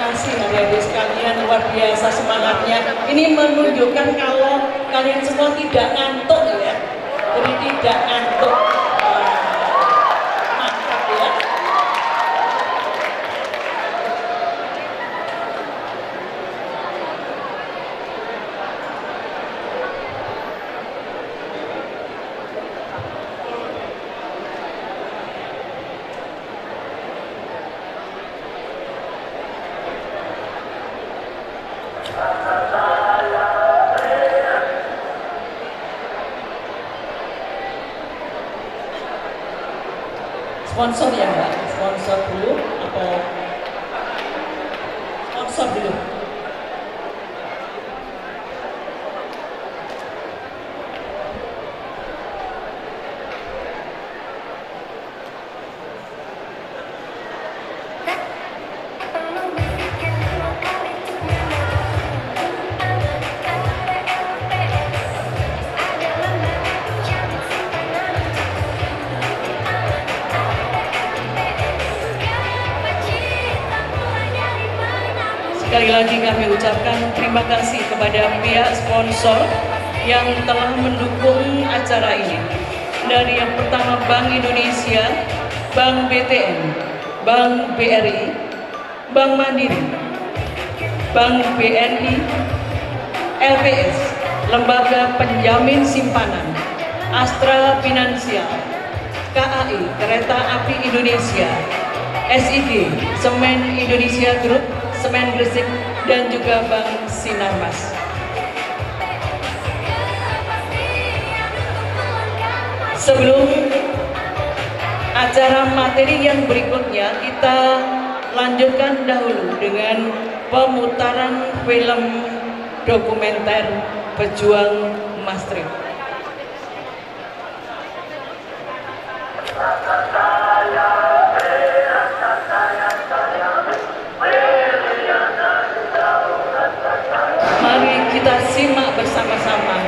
kasih adik-adik sekalian, luar biasa semangatnya. Ini menunjukkan kalau kalian semua tidak ngantuk ya. Jadi tidak ngantuk. Mantap ya. Sponsor ya Mbak? Sponsor dulu atau sponsor dulu? Sekali lagi kami ucapkan terima kasih kepada pihak sponsor yang telah mendukung acara ini. Dari yang pertama Bank Indonesia, Bank BTN, Bank BRI, Bank Mandiri, Bank BNI, LPS, Lembaga Penjamin Simpanan, Astra Finansial, KAI, Kereta Api Indonesia, SIG, Semen Indonesia Group, Semen Gresik, dan juga Bank Sinarmas. Sebelum acara materi yang berikutnya, kita lanjutkan dahulu dengan pemutaran film dokumenter Pejuang Mastrip. Mari kita simak bersama-sama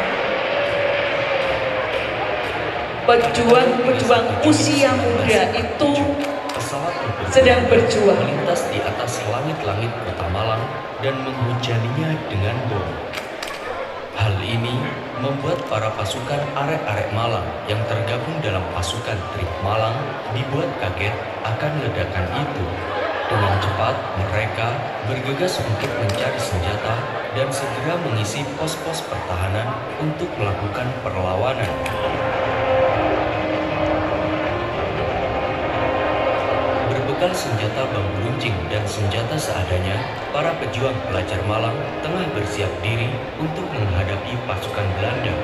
pejuang-pejuang usia muda itu sedang berjuang melintas di atas langit-langit kota Malang dan menghujaninya dengan bom. Hal ini membuat para pasukan arek-arek Malang yang tergabung dalam pasukan Trip Malang dibuat kaget akan ledakan itu. Dengan cepat mereka bergegas untuk mencari senjata dan segera mengisi pos-pos pertahanan untuk melakukan perlawanan. Berbekal senjata bambu runcing dan senjata seadanya, para pejuang pelajar Malang tengah bersiap diri untuk menghadapi pasukan Belanda.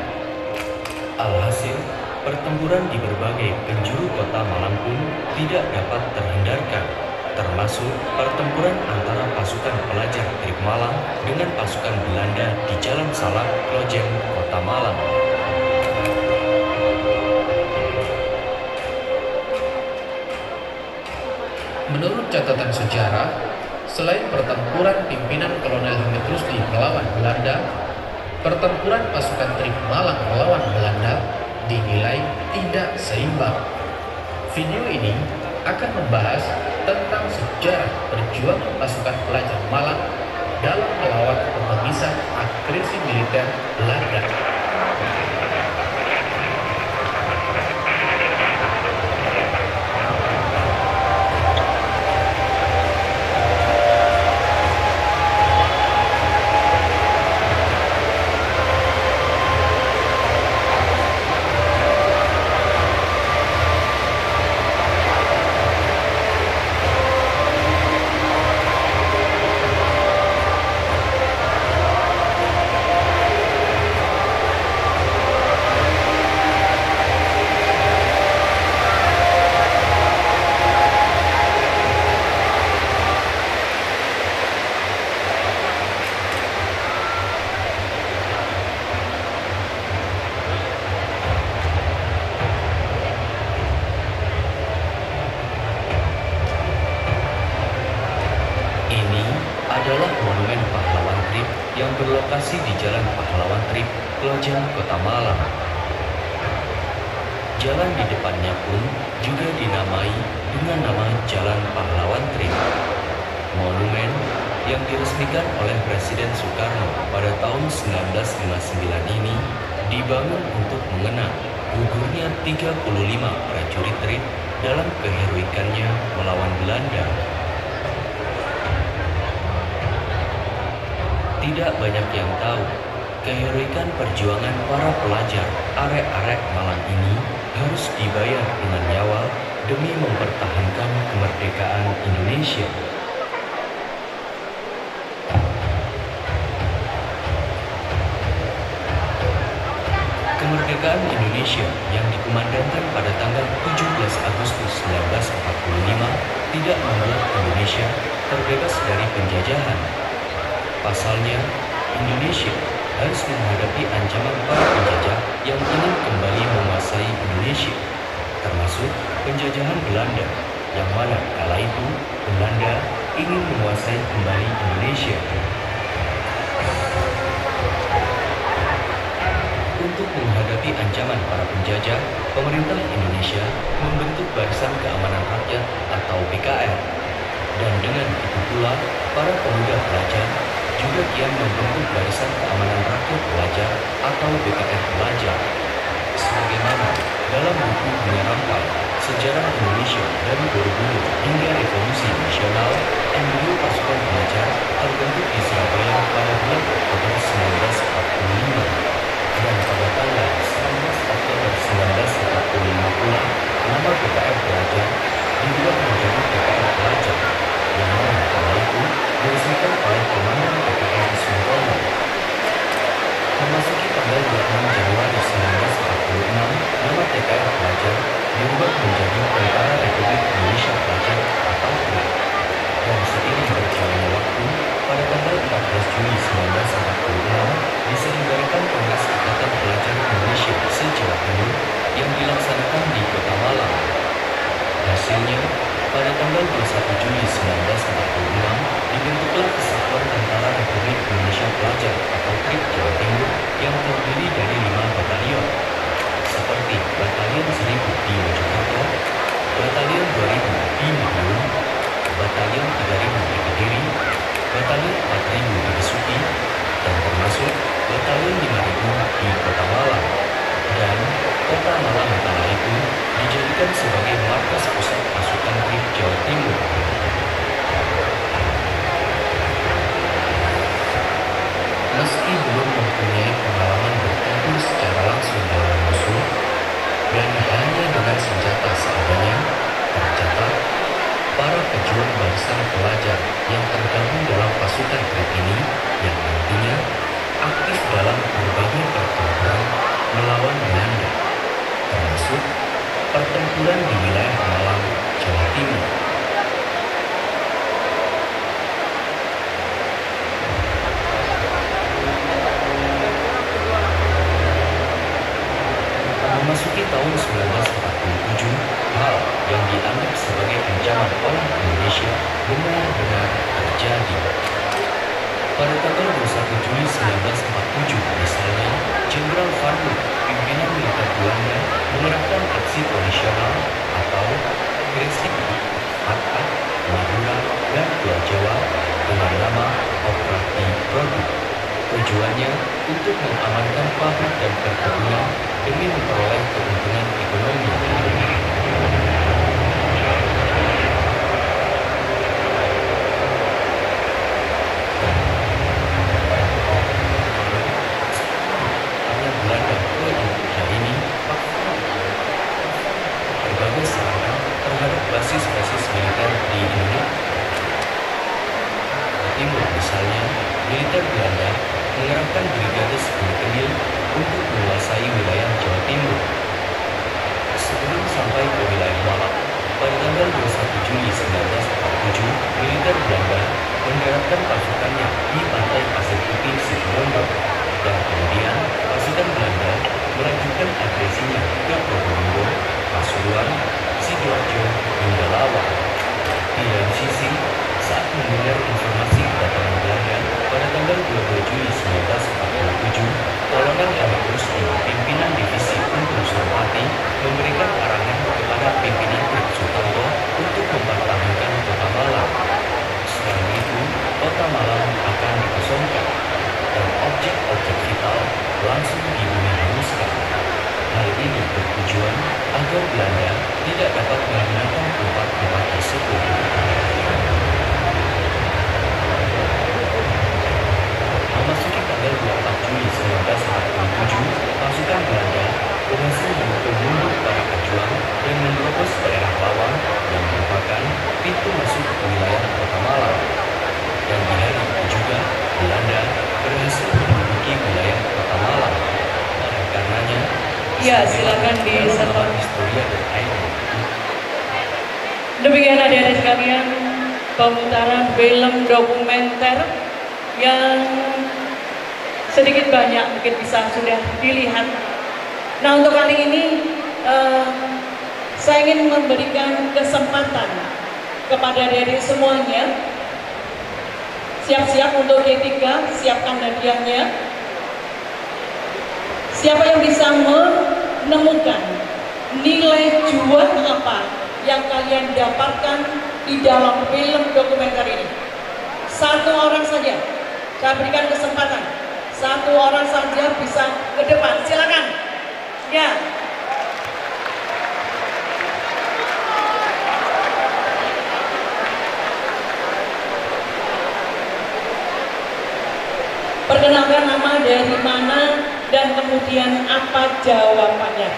Alhasil, pertempuran di berbagai penjuru kota Malang pun tidak dapat terhindarkan, termasuk pertempuran antara pasukan pelajar Trip Malang dengan pasukan Belanda di Jalan Salak, Klojen, Kota Malang. Menurut catatan sejarah, selain pertempuran pimpinan Kolonel Hamid Rusdi melawan Belanda, pertempuran pasukan Trip Malang melawan Belanda dinilai tidak seimbang. Video ini akan membahas tentang sejarah perjuangan pasukan pelajar Malang dalam melawan pembisan agresi militer Belanda. adalah monumen pahlawan Trip yang berlokasi di Jalan Pahlawan Trip, Klojen, Kota Malang. Jalan di depannya pun juga dinamai dengan nama Jalan Pahlawan Trip. Monumen yang diresmikan oleh Presiden Soekarno pada tahun 1959 ini dibangun untuk mengenang gugurnya 35 prajurit TRIP dalam keheroikannya melawan Belanda. Tidak banyak yang tahu, keheroikan perjuangan para pelajar arek-arek Malang ini harus dibayar dengan nyawa demi mempertahankan kemerdekaan Indonesia. Kemerdekaan Indonesia yang dikumandangkan pada tanggal 17 Agustus 1945 tidak membuat Indonesia terbebas dari penjajahan. Pasalnya, Indonesia harus menghadapi ancaman para penjajah yang ingin kembali menguasai Indonesia, termasuk penjajahan Belanda, yang mana kala itu Belanda ingin menguasai kembali Indonesia. Untuk menghadapi ancaman para penjajah, pemerintah Indonesia membentuk Barisan Keamanan Rakyat atau BKR. Dan dengan itu pula, para pemuda pelajar juga kian membentuk Barisan Keamanan Rakyat Pelajar atau BKR Pelajar. Sebagaimana dalam buku Menyerampai Sejarah Indonesia dari Borobudur hingga Revolusi Nasional, embryo pasukan pelajar terbentuk di Surabaya pada bulan Oktober 1945. Dan pada tanggal 19 Oktober 1945 pula, nama BKR Pelajar diubah menjadi BKR Pelajar, yang mana kala itu diresmikan oleh Komandan BKR Soekarno. Memasuki tanggal 26 Januari 1946, nama TKR Pelajar diubah menjadi Tentara Republik Indonesia Pelajar atau TRI. Dan seiring berjalannya waktu, pada tanggal 14 Juli 1946 diselenggarakan Kongres Ikatan Pelajar Indonesia se-Jawa Timur yang dilaksanakan di Kota Malang. Hasilnya, pada tanggal 21 Juli 1946 dibentuklah Kesatuan Tentara Republik Indonesia Pelajar atau TRIP Jawa Timur yang terdiri dari 5 batalion, seperti Batalion 1000 di Mojokerto, Batalion 2000 di Madiun, Batalion 3000 di Kediri, Batalion 4000 di Besuki, dan termasuk Batalion 5000 di Kota Malang. Dan Kota Malang kala itu dijadikan sebagai markas pusat pasukan TRIP Jawa Timur. Meski belum mempunyai pengalaman bertempur secara langsung dengan musuh, dan hanya dengan senjata seadanya, tercatat para pejuang barisan pelajar yang tergabung dalam pasukan TRIP ini yang nantinya aktif dalam berbagai pertempuran melawan Belanda, termasuk pertempuran di wilayah Malang, Jawa Timur. Memasuki tahun 1947, hal yang dianggap sebagai ancaman oleh Indonesia benar-benar terjadi. Pada tanggal 21 Juli 1947 misalnya, Jenderal Faruk, pimpinan militer Belanda, mengerahkan aksi polisional atau Gresik, Batak, Madura, dan Pulau Jawa dengan nama Operasi Produk. Tujuannya untuk mengamankan pabrik dan perkebunan demi memperoleh keuntungan ekonomi. Karena Belanda ke Indonesia ini berbagai serangan terhadap basis-basis militer di Indonesia. Timur misalnya, militer Belanda mengerahkan Brigade 10 Kendil untuk menguasai wilayah Jawa Timur. Sebelum sampai ke wilayah Malang, pada tanggal 21 Juli 1947, militer Belanda mendaratkan pasukannya di pantai Pasir Putih Situbondo, dan kemudian pasukan Belanda melanjutkan agresinya ke Probolinggo, Pasuruan, Sidoarjo, hingga Lawang. Di lain sisi, saat mendengar informasi kedatangan Belanda pada tanggal 22 Juli 1947, Kolonel Hamid Rusdi, pimpinan divisi Untung Suropati, memberikan arahan kepada pimpinan TRIP Sutanto untuk mempertahankan Kota Malang. Selain itu, Kota Malang wilayah Kota Malang. Dan di hari itu juga, Belanda berhasil menduduki wilayah Kota Malang. Oleh karenanya, Ya, silakan di laman historia.id. Demikian adik-adik sekalian, pemutaran film dokumenter yang sedikit banyak mungkin bisa sudah dilihat. Nah, untuk kali ini saya ingin memberikan kesempatan kepada adik-adik semuanya. Siap-siap untuk G3, siapkan hadiahnya. Siapa yang bisa menemukan nilai jual apa yang kalian dapatkan di dalam film dokumenter ini? Satu orang saja, saya berikan kesempatan. Satu orang saja bisa ke depan, silakan. Ya. Perkenalkan nama, dari mana, dan kemudian apa jawabannya.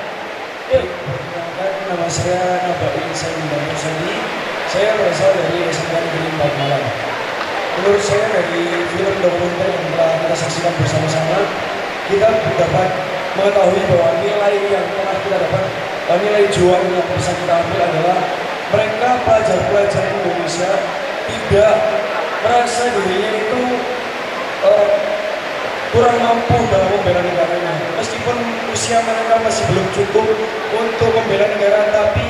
Yuk. Perkenalkan, nama saya Nabain Sayyidina Sadi. Saya berasal dari SMK Negeri 4 Malang. Menurut saya dari film dokumenter yang telah kita saksikan bersama-sama, kita dapat mengetahui bahwa nilai yang telah kita dapat, nilai jual yang bisa kita ambil adalah mereka pelajar-pelajar Indonesia tidak merasa dirinya itu kurang mampu dalam membela negaranya. Meskipun usia mereka masih belum cukup untuk membela negara, tapi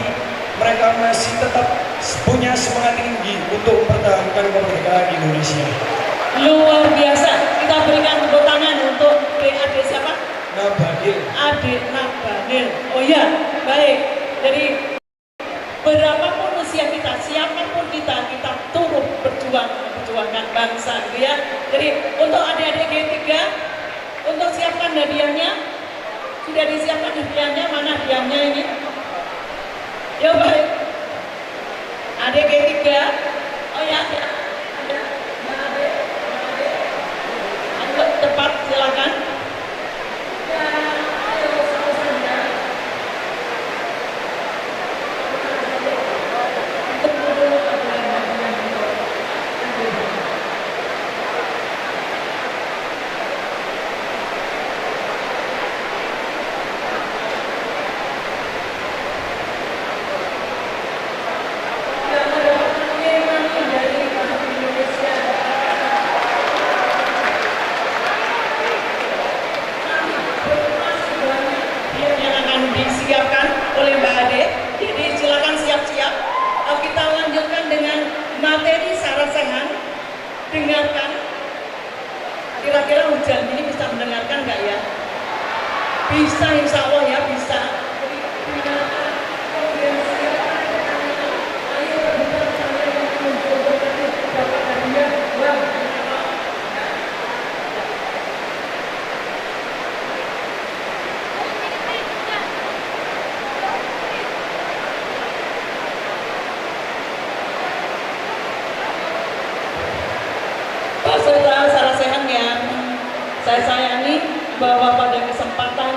mereka masih tetap punya semangat tinggi untuk mempertahankan kemerdekaan Indonesia. Luar biasa. Kita berikan tepuk tangan untuk adik siapa? Nabail. Adik Nabail. Oh ya, baik. Jadi berapapun usia kita, siapapun kita turut perjuangkan bangsa, gitu ya. Jadi untuk adik-adik G3, untuk siapkan hadiahnya. Sudah disiapkan hadiahnya, mana hadiahnya ini? Ya baik. Adik G3, oh ya, ya. Ayo tepat, silakan. Ya, ayo sama-sama. Disiapkan oleh Mbak Ade, jadi silakan siap-siap. Kita lanjutkan dengan materi sarasehan. Dengarkan. Kira-kira hujan ini bisa mendengarkan nggak ya? Bisa, insya Allah ya bisa. Dengarkan. Kemudian siapkan. Ayo berbicara sama yang mencoba dapat hadiah. Wah. Peserta sarasehan yang saya sayangi, bahwa pada kesempatan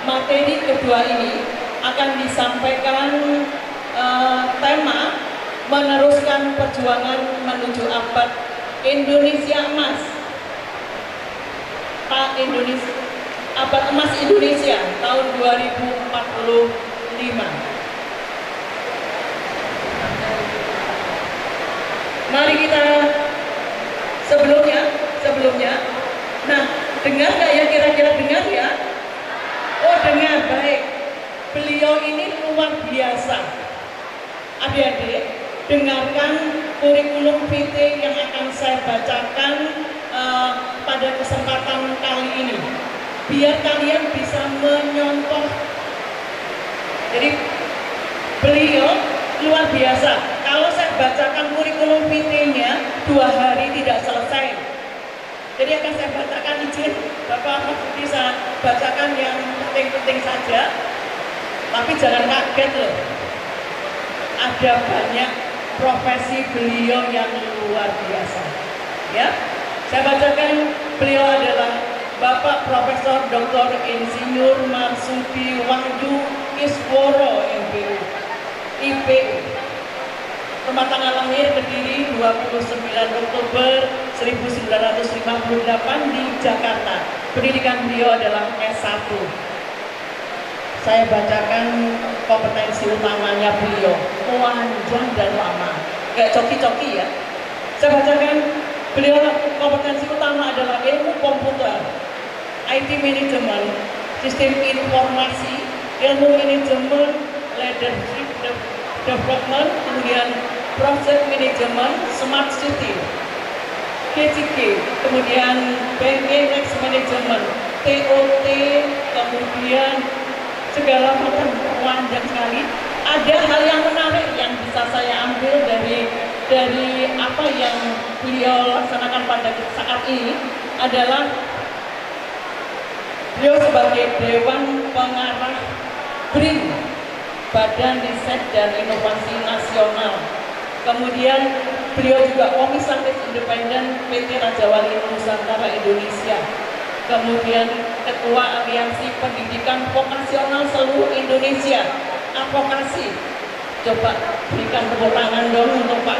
materi kedua ini akan disampaikan tema meneruskan perjuangan menuju abad Indonesia Emas. Indonesia, abad emas Indonesia tahun 2045. Mari kita sebelumnya, nah dengar nggak ya, kira-kira dengar ya? Oh dengar, baik. Beliau ini luar biasa. Adik-adik, dengarkan kurikulum VT yang akan saya bacakan pada kesempatan kali ini, biar kalian bisa menyontoh. Jadi beliau luar biasa. Kalau saya bacakan kurikulum VT-nya 2 hari tidak selesai. Jadi akan saya bacakan, izin Bapak bisa bacakan yang penting-penting saja. Tapi jangan kaget loh. Ada banyak profesi beliau yang luar biasa. Ya, saya bacakan. Beliau adalah Bapak Profesor Dr. Insinyur Marsudi Wahyu Isworo MPU, IPU. Tempat tanggal lahir Kediri 29 Oktober 1958 di Jakarta. Pendidikan beliau adalah S1. Saya bacakan kompetensi utamanya beliau, panjang dan lama, kayak coki-coki ya. Saya bacakan beliau, kompetensi utama adalah ilmu komputer, IT management, sistem informasi, ilmu manajemen, leadership development, kemudian project management, smart city, KCK, kemudian banking next management, TOT, kemudian segala macam, panjang sekali. Ada hal yang menarik yang bisa saya ambil dari apa yang beliau laksanakan pada saat ini adalah beliau sebagai Dewan Pengarah BRIN, Badan Riset dan Inovasi Nasional. Kemudian beliau juga Komisaris Independen PT Raja Wali Nusantara Indonesia. Kemudian Ketua Aliansi Pendidikan Vokasional Seluruh Indonesia, Advokasi. Coba berikan tepuk tangan dong untuk Pak.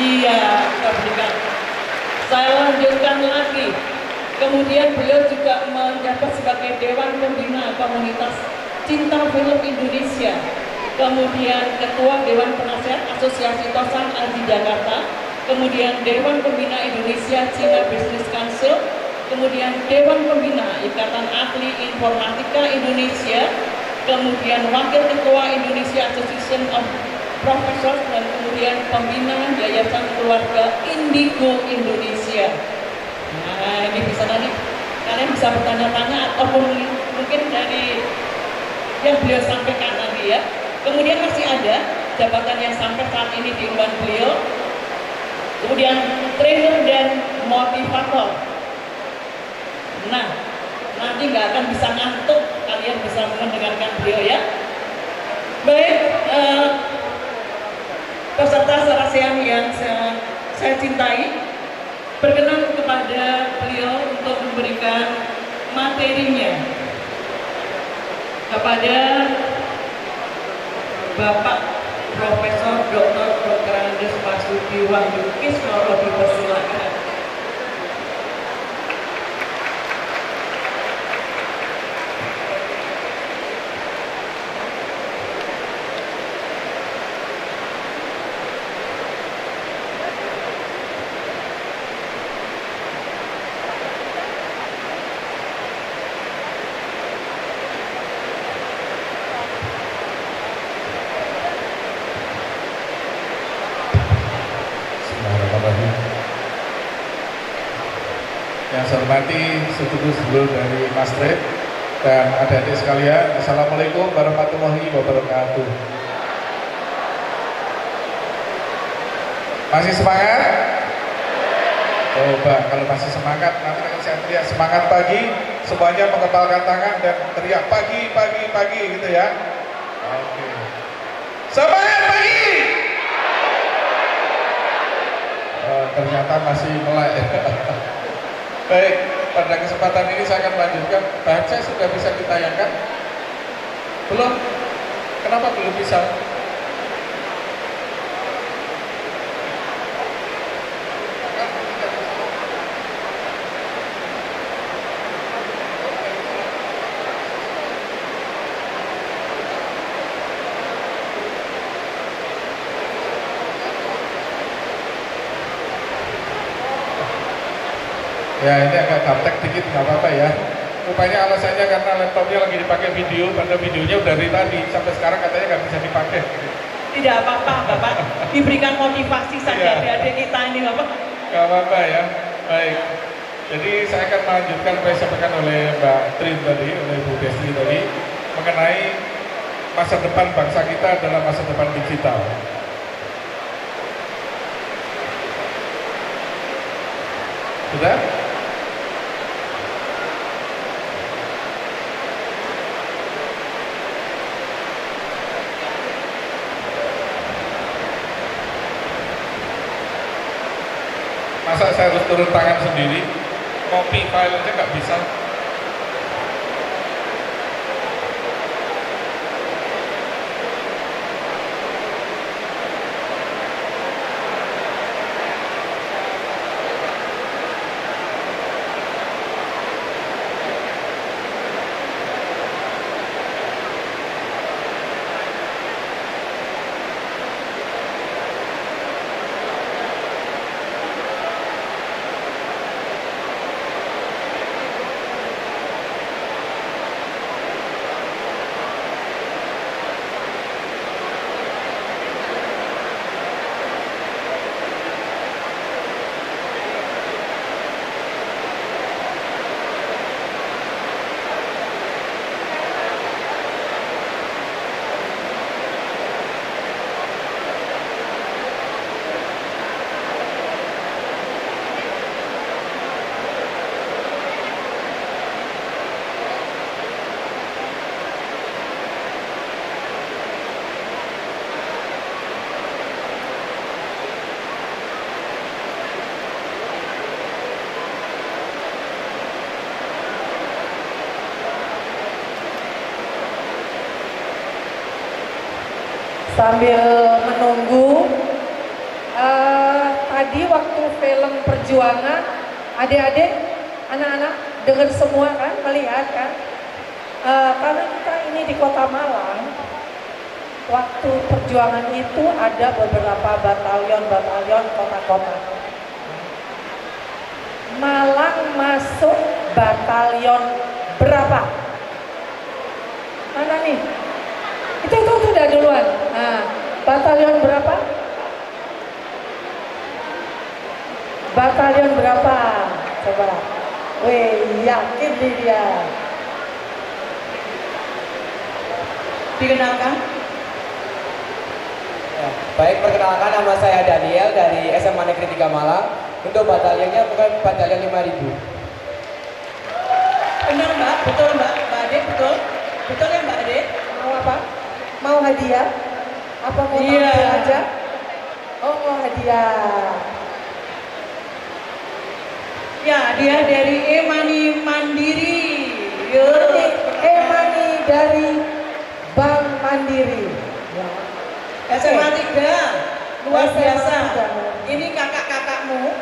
Iya, kita berikan. Saya lanjutkan lagi. Kemudian beliau juga menjabat sebagai Dewan Pembina Komunitas Cinta Film Indonesia. Kemudian Ketua Dewan Penasihat Asosiasi Tosan Aji Jakarta. Kemudian Dewan Pembina Indonesia China Business Council. Kemudian Dewan Pembina Ikatan Ahli Informatika Indonesia, kemudian Wakil Ketua Indonesia Association of Professors, dan kemudian Pembina Yayasan Keluarga Indigo Indonesia. Nah, ini bisa nanti kalian bisa bertanya-tanya ataupun mungkin dari yang beliau sampaikan nanti ya. Kemudian masih ada jabatan yang sampai saat ini diemban beliau. Kemudian trainer dan motivator. Nah, nanti nggak akan bisa ngantuk, kalian bisa mendengarkan beliau ya. Baik, peserta serasian yang saya cintai, berkenan kepada beliau untuk memberikan materinya kepada Bapak Profesor Dr. Andes Pasuki Wahyu Kisworo, dipersilakan. Yang saya hormati sedulur-sedulur dari Masjid dan adik-adik sekalian, Assalamualaikum warahmatullahi wabarakatuh. Masih semangat? Coba kalau masih semangat, nanti akan saya teriak semangat pagi, semuanya mengepalkan tangan dan teriak pagi, pagi, pagi gitu ya. Oke. Semangat pagi! Oh, ternyata masih melek. Baik, pada kesempatan ini saya akan melanjutkan. Baca sudah bisa ditayangkan? Belum? Kenapa belum bisa? Ya, ini agak gaptek dikit, nggak apa-apa ya. Rupanya alasannya karena laptopnya lagi dipakai video, padahal videonya udah dari tadi sampai sekarang katanya nggak bisa dipakai. Tidak apa-apa, Bapak. Diberikan motivasi saja adik-adik kita ini, Bapak. Nggak apa-apa ya. Baik. Jadi saya akan melanjutkan apa yang disampaikan oleh Mbak Trin tadi, oleh Bu Desti tadi, mengenai masa depan bangsa kita adalah masa depan digital. Sudah? Masa saya harus turun tangan sendiri, copy file aja nggak bisa. Sambil menunggu, tadi waktu film Perjuangan, adik-adik, anak-anak dengar semua kan, melihat kan? Karena kita ini di Kota Malang, waktu perjuangan itu ada beberapa batalion kota-kota. Malang masuk batalion berapa? Mana nih? Itu udah duluan. Nah, batalion berapa? Batalion berapa? Coba. Wih, yakin nih dia. Dikenalkan. Ya, baik, perkenalkan, nama saya Daniel dari SMA Negeri 3 Malang. Untuk batalionnya bukan batalion 5000. Benar Mbak, betul Mbak Ade, betul? Betul ya Mbak Ade? Mau apa? Mau hadiah? Apa mau Iya. tampil aja? Oh, mau hadiah. Ya, dia dari Emani Mandiri. Ini Emani dari Bank Mandiri. Ya. SMA 3, luar SMA biasa. 3. Ini kakak-kakakmu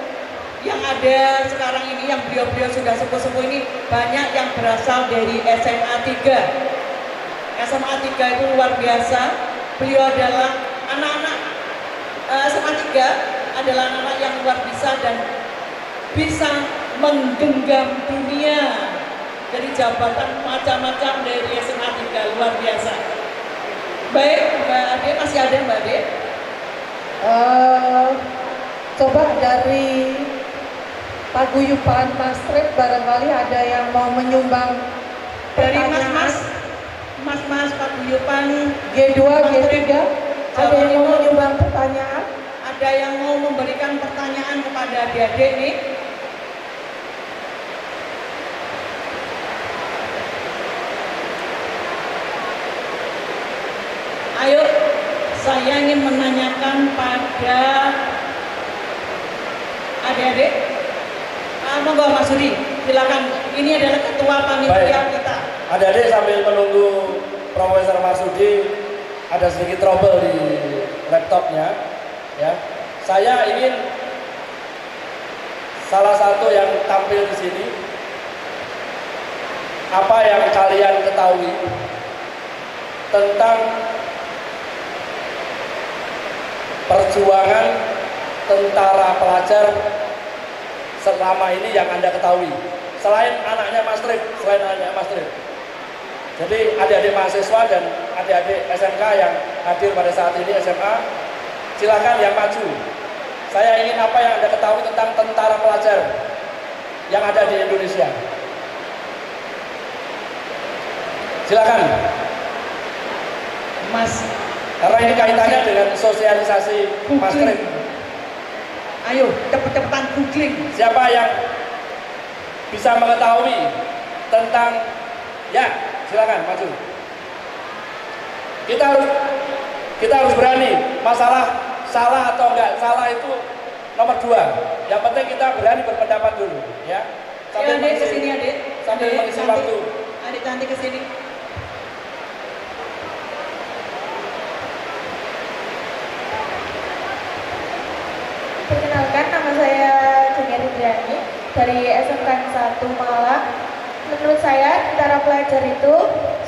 yang ada sekarang ini, yang beliau-beliau sudah sepuh-sepuh ini, banyak yang berasal dari SMA 3. SMA 3 itu luar biasa. Beliau adalah anak-anak SMA 3 adalah anak-anak yang luar biasa dan bisa menggenggam dunia dari jabatan macam-macam dari SMA 3, luar biasa. Baik, Mbak Ade, masih ada Mbak Ade? Coba dari paguyuban Mas Trip, barangkali ada yang mau menyumbang Dari pertanyaan. Mas paguyuban G2, G3, ada yang mau Timur. menyumbang pertanyaan? Ada yang mau memberikan pertanyaan kepada adik-adik nih? Ayo, saya ingin menanyakan pada adik-adik. Monggo Mas Sudi, silakan. Ini adalah ketua panitia Baik. kita. Adik-adik sambil menunggu Profesor Marsudi, ada sedikit trouble di laptopnya, ya. Saya ingin salah satu yang tampil di sini, apa yang kalian ketahui tentang perjuangan tentara pelajar selama ini yang Anda ketahui, selain anaknya Mas Trip, Jadi adik-adik mahasiswa dan adik-adik SMK yang hadir pada saat ini SMA, silakan yang maju. Saya ingin apa yang Anda ketahui tentang tentara pelajar yang ada di Indonesia. Silakan. Mas, Karena ini kaitannya dengan sosialisasi Mas googling. Trip. Ayo, cepet-cepetan googling. Siapa yang bisa mengetahui tentang, ya silakan maju. Kita harus berani. Masalah salah atau enggak salah itu nomor 2. Yang penting kita berani berpendapat dulu, ya. Ayo adik kesini adik. sambil Adik mengisi cantik. waktu. Adik cantik kesini. Perkenalkan, nama saya Junior Indriani dari SMK 1 Malang. Menurut saya, tentara pelajar itu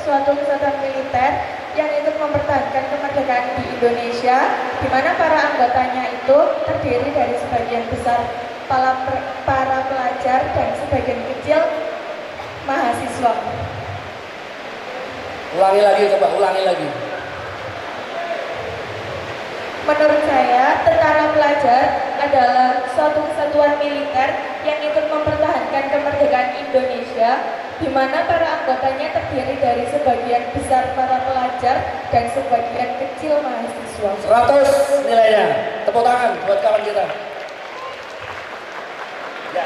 suatu kesatuan militer yang ikut mempertahankan kemerdekaan di Indonesia, di mana para anggotanya itu terdiri dari sebagian besar para pelajar dan sebagian kecil mahasiswa. Ulangi lagi, coba ulangi lagi. Menurut saya, tentara pelajar adalah suatu kesatuan militer yang ikut mempertahankan kemerdekaan Indonesia, di mana para anggotanya terdiri dari sebagian besar para pelajar dan sebagian kecil mahasiswa. 100 nilainya. Tepuk tangan buat kawan kita. Ya.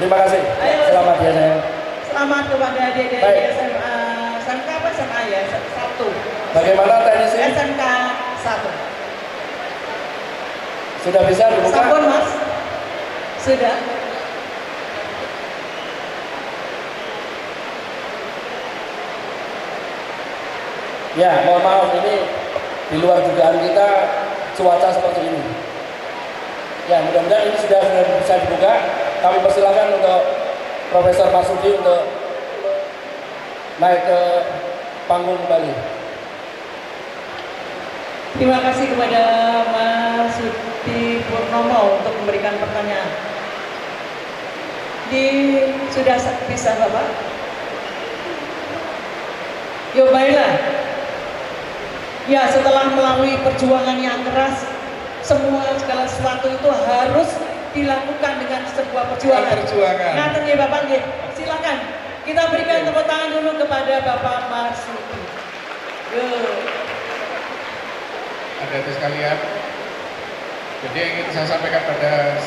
Terima kasih. Ayo. Selamat ya sayang. Selamat kepada adik dari Baik. SMA. SMK apa SMA ya? 1. Bagaimana teknisi? SMK 1. Sudah bisa dibuka? Sampun Mas? Sudah? Ya, mohon maaf ini di luar dugaan kita cuaca seperti ini. Ya, mudah-mudahan ini sudah bisa dibuka. Kami persilakan untuk Profesor Marsudi untuk naik ke panggung kembali. Terima kasih kepada Mas Sudi Purnomo untuk memberikan pertanyaan. Sudah bisa Bapak? Yo baiklah. Ya, setelah melalui perjuangan yang keras, segala sesuatu itu harus dilakukan dengan sebuah perjuangan. Nah, terima Bapak, silakan kita berikan tepuk tangan dulu kepada Bapak Marsudi. Adik-adik sekalian, jadi yang ingin saya sampaikan pada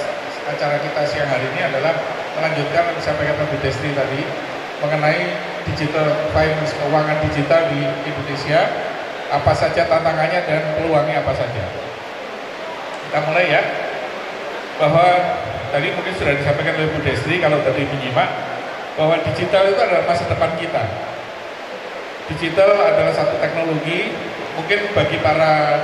acara kita siang hari ini adalah melanjutkan yang disampaikan Pak Bu Destri tadi mengenai digital finance, keuangan digital di Indonesia, apa saja tantangannya dan peluangnya apa saja. Kita mulai ya, bahwa tadi mungkin sudah disampaikan oleh Bu Destri kalau tadi menyimak, bahwa digital itu adalah masa depan kita. Digital adalah satu teknologi, mungkin bagi para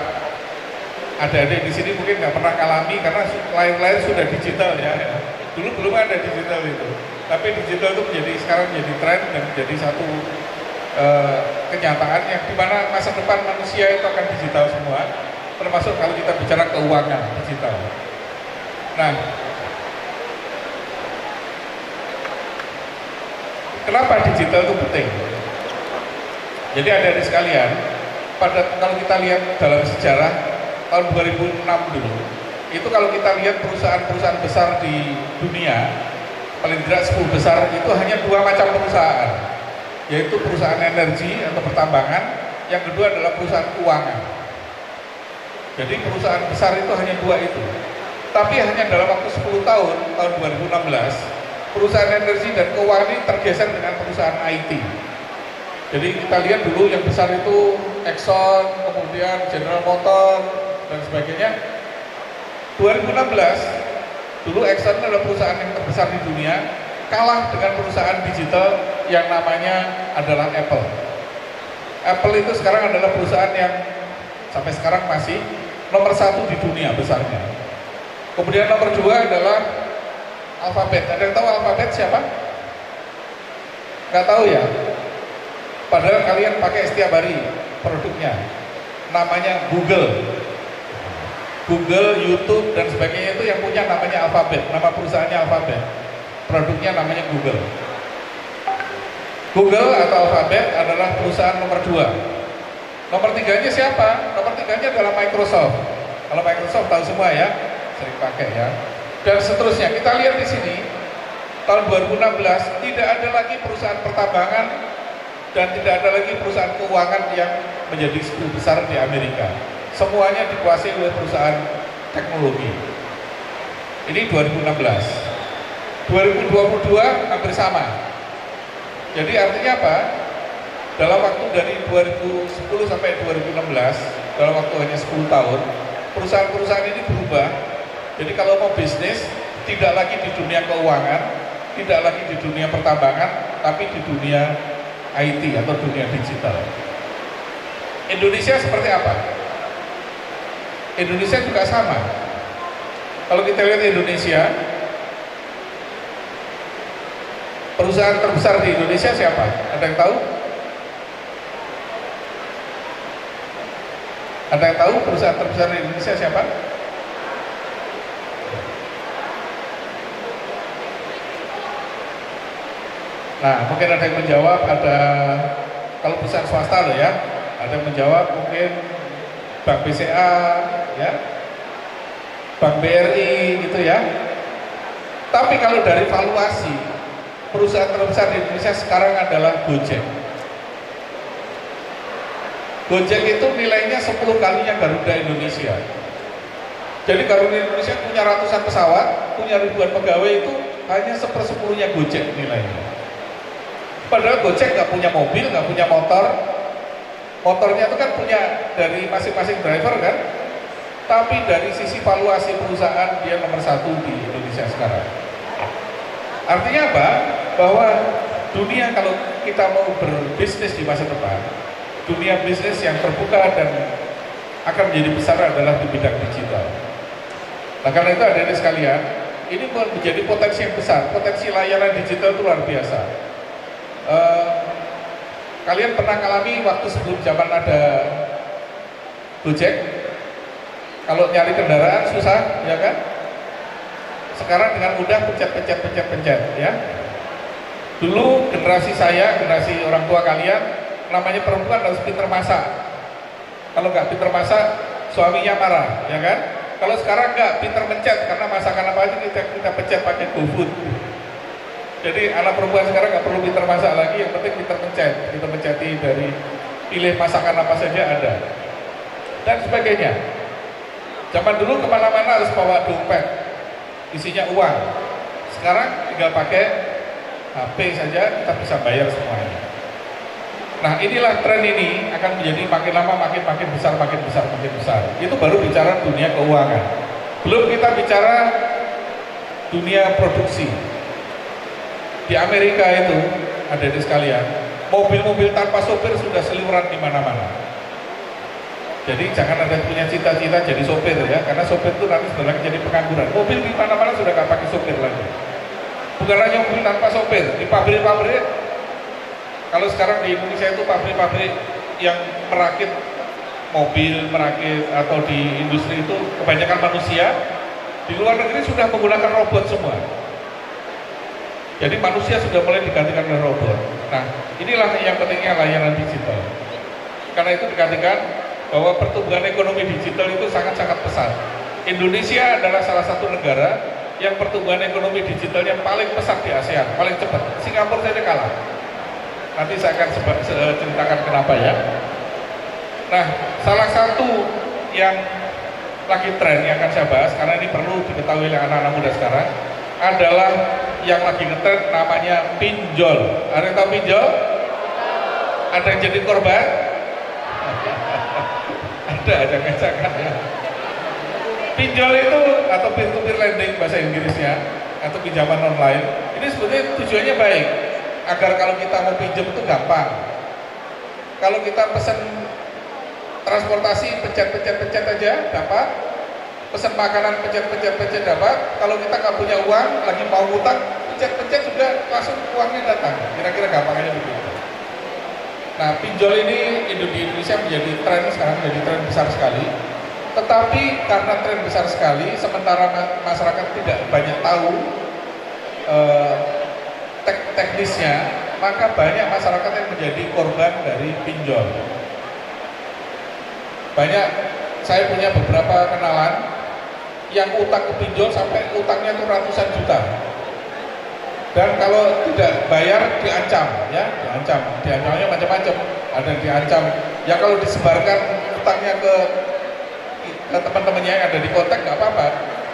adik-adik di sini mungkin nggak pernah alami karena lain-lain sudah digital ya. Dulu belum ada digital itu, tapi digital itu sekarang menjadi tren dan menjadi satu kenyataan yang dimana masa depan manusia itu akan digital semua, termasuk kalau kita bicara keuangan digital. Nah, kenapa digital itu penting? Jadi adik-adik sekalian, kalau kita lihat dalam sejarah tahun 2006 dulu, itu kalau kita lihat perusahaan-perusahaan besar di dunia, paling tidak 10 besar itu hanya 2 macam perusahaan, yaitu perusahaan energi atau pertambangan, yang kedua adalah perusahaan keuangan. Jadi perusahaan besar itu hanya 2 itu. Tapi hanya dalam waktu 10 tahun 2016, perusahaan energi dan keuangan ini tergeser dengan perusahaan IT. Jadi kita lihat dulu yang besar itu Exxon, kemudian General Motors, dan sebagainya. 2016, dulu Exxon adalah perusahaan yang terbesar di dunia, kalah dengan perusahaan digital yang namanya adalah Apple. Apple itu sekarang adalah perusahaan yang sampai sekarang masih nomor 1 di dunia besarnya. Kemudian nomor 2 adalah Alphabet. Ada yang tahu Alphabet siapa? Nggak tahu ya? Padahal kalian pakai setiap hari produknya. Namanya Google, YouTube, dan sebagainya itu yang punya namanya Alphabet. Nama perusahaannya Alphabet. Produknya namanya Google. Google atau Alphabet adalah perusahaan nomor 2. Nomor 3-nya siapa? Nomor 3-nya adalah Microsoft. Kalau Microsoft tahu semua ya, sering pakai ya. Dan seterusnya. Kita lihat di sini tahun 2016 tidak ada lagi perusahaan pertambangan dan tidak ada lagi perusahaan keuangan yang menjadi 10 besar di Amerika. Semuanya dikuasai oleh perusahaan teknologi. Ini 2016. 2022 hampir sama. Jadi artinya apa? Dalam waktu dari 2010 sampai 2016, dalam waktu hanya 10 tahun, perusahaan-perusahaan ini berubah. Jadi kalau mau bisnis, tidak lagi di dunia keuangan, tidak lagi di dunia pertambangan, tapi di dunia IT atau dunia digital. Indonesia seperti apa? Indonesia juga sama. Kalau kita lihat Indonesia, perusahaan terbesar di Indonesia siapa? Ada yang tahu? Ada yang tahu perusahaan terbesar di Indonesia siapa? Nah, mungkin ada yang menjawab, kalau perusahaan swasta loh ya, ada yang menjawab mungkin Bank BCA, ya, Bank BRI gitu ya. Tapi kalau dari valuasi, perusahaan terbesar di Indonesia sekarang adalah Gojek. Gojek itu nilainya 10 kalinya Garuda Indonesia. Jadi Garuda Indonesia punya ratusan pesawat, punya ribuan pegawai, itu hanya 1/10-nya Gojek nilainya. Padahal Gojek nggak punya mobil, nggak punya motor. Motornya itu kan punya dari masing-masing driver kan. Tapi dari sisi valuasi perusahaan dia nomor 1 di Indonesia sekarang. Artinya apa? Bahwa dunia kalau kita mau berbisnis di masa depan, dunia bisnis yang terbuka dan akan menjadi besar adalah di bidang digital. Nah, karena itu adik-adik sekalian, ini menjadi potensi yang besar. Potensi layanan digital itu luar biasa. Kalian pernah ngalami waktu sebelum zaman ada Gojek, kalau nyari kendaraan susah, ya kan? Sekarang dengan mudah pencet, ya. Dulu generasi saya, generasi orang tua kalian, namanya perempuan harus pinter masak. Kalau nggak pinter masak, suaminya marah, ya kan? Kalau sekarang nggak, pinter mencet, karena masakan apa aja kita pencet pakai GoFood. Jadi anak perempuan sekarang nggak perlu pinter masak lagi, yang penting pinter mencet. Kita menceti dari pilih masakan apa saja ada dan sebagainya. Zaman dulu kemana-mana harus bawa dompet, isinya uang. Sekarang tinggal pakai HP saja kita bisa bayar semuanya. Nah, inilah tren ini akan menjadi makin lama makin besar. Itu baru bicara dunia keuangan. Belum kita bicara dunia produksi. Di Amerika itu, adik-adik sekalian, mobil-mobil tanpa sopir sudah seliweran di mana-mana. Jadi jangan ada punya cita-cita jadi sopir ya, karena sopir itu nanti sebenarnya jadi pengangguran. Mobil di mana-mana sudah nggak pakai sopir lagi. Bukan hanya mobil tanpa sopir, di pabrik-pabrik. Kalau sekarang di Indonesia itu pabrik-pabrik yang merakit mobil, merakit atau di industri itu kebanyakan manusia. Di luar negeri sudah menggunakan robot semua. Jadi manusia sudah mulai digantikan oleh robot. Nah, inilah yang pentingnya layanan digital. Karena itu dikatakan bahwa pertumbuhan ekonomi digital itu sangat-sangat pesat. Indonesia adalah salah satu negara yang pertumbuhan ekonomi digitalnya paling pesat di ASEAN, paling cepat. Singapura saja kalah. Nanti saya akan ceritakan kenapa ya. Nah, salah satu yang lagi tren yang akan saya bahas, karena ini perlu diketahui oleh anak-anak muda sekarang, adalah yang lagi ngetren namanya pinjol. Ada yang tahu pinjol? Ada yang jadi korban? Ada jangan ya. Pinjol itu atau peer-to-peer lending bahasa Inggrisnya, atau pinjaman online, ini sebetulnya tujuannya baik, agar kalau kita mau pinjam itu gampang. Kalau kita pesan transportasi pencet aja dapat, pesan makanan pencet dapat. Kalau kita nggak punya uang, lagi mau ngutang, pencet sudah langsung uangnya datang. Kira-kira gampangnya begitu. Nah, pinjol ini di Indonesia menjadi tren sekarang, menjadi tren besar sekali. Tetapi karena tren besar sekali, sementara masyarakat tidak banyak tahu teknisnya, maka banyak masyarakat yang menjadi korban dari pinjol. Banyak, saya punya beberapa kenalan yang utang ke pinjol sampai utangnya itu ratusan juta. Dan kalau tidak bayar diancam, ya, diancamnya macam-macam. Ada yang diancam, ya kalau disebarkan utangnya ke teman-temannya yang ada di kontak nggak apa-apa.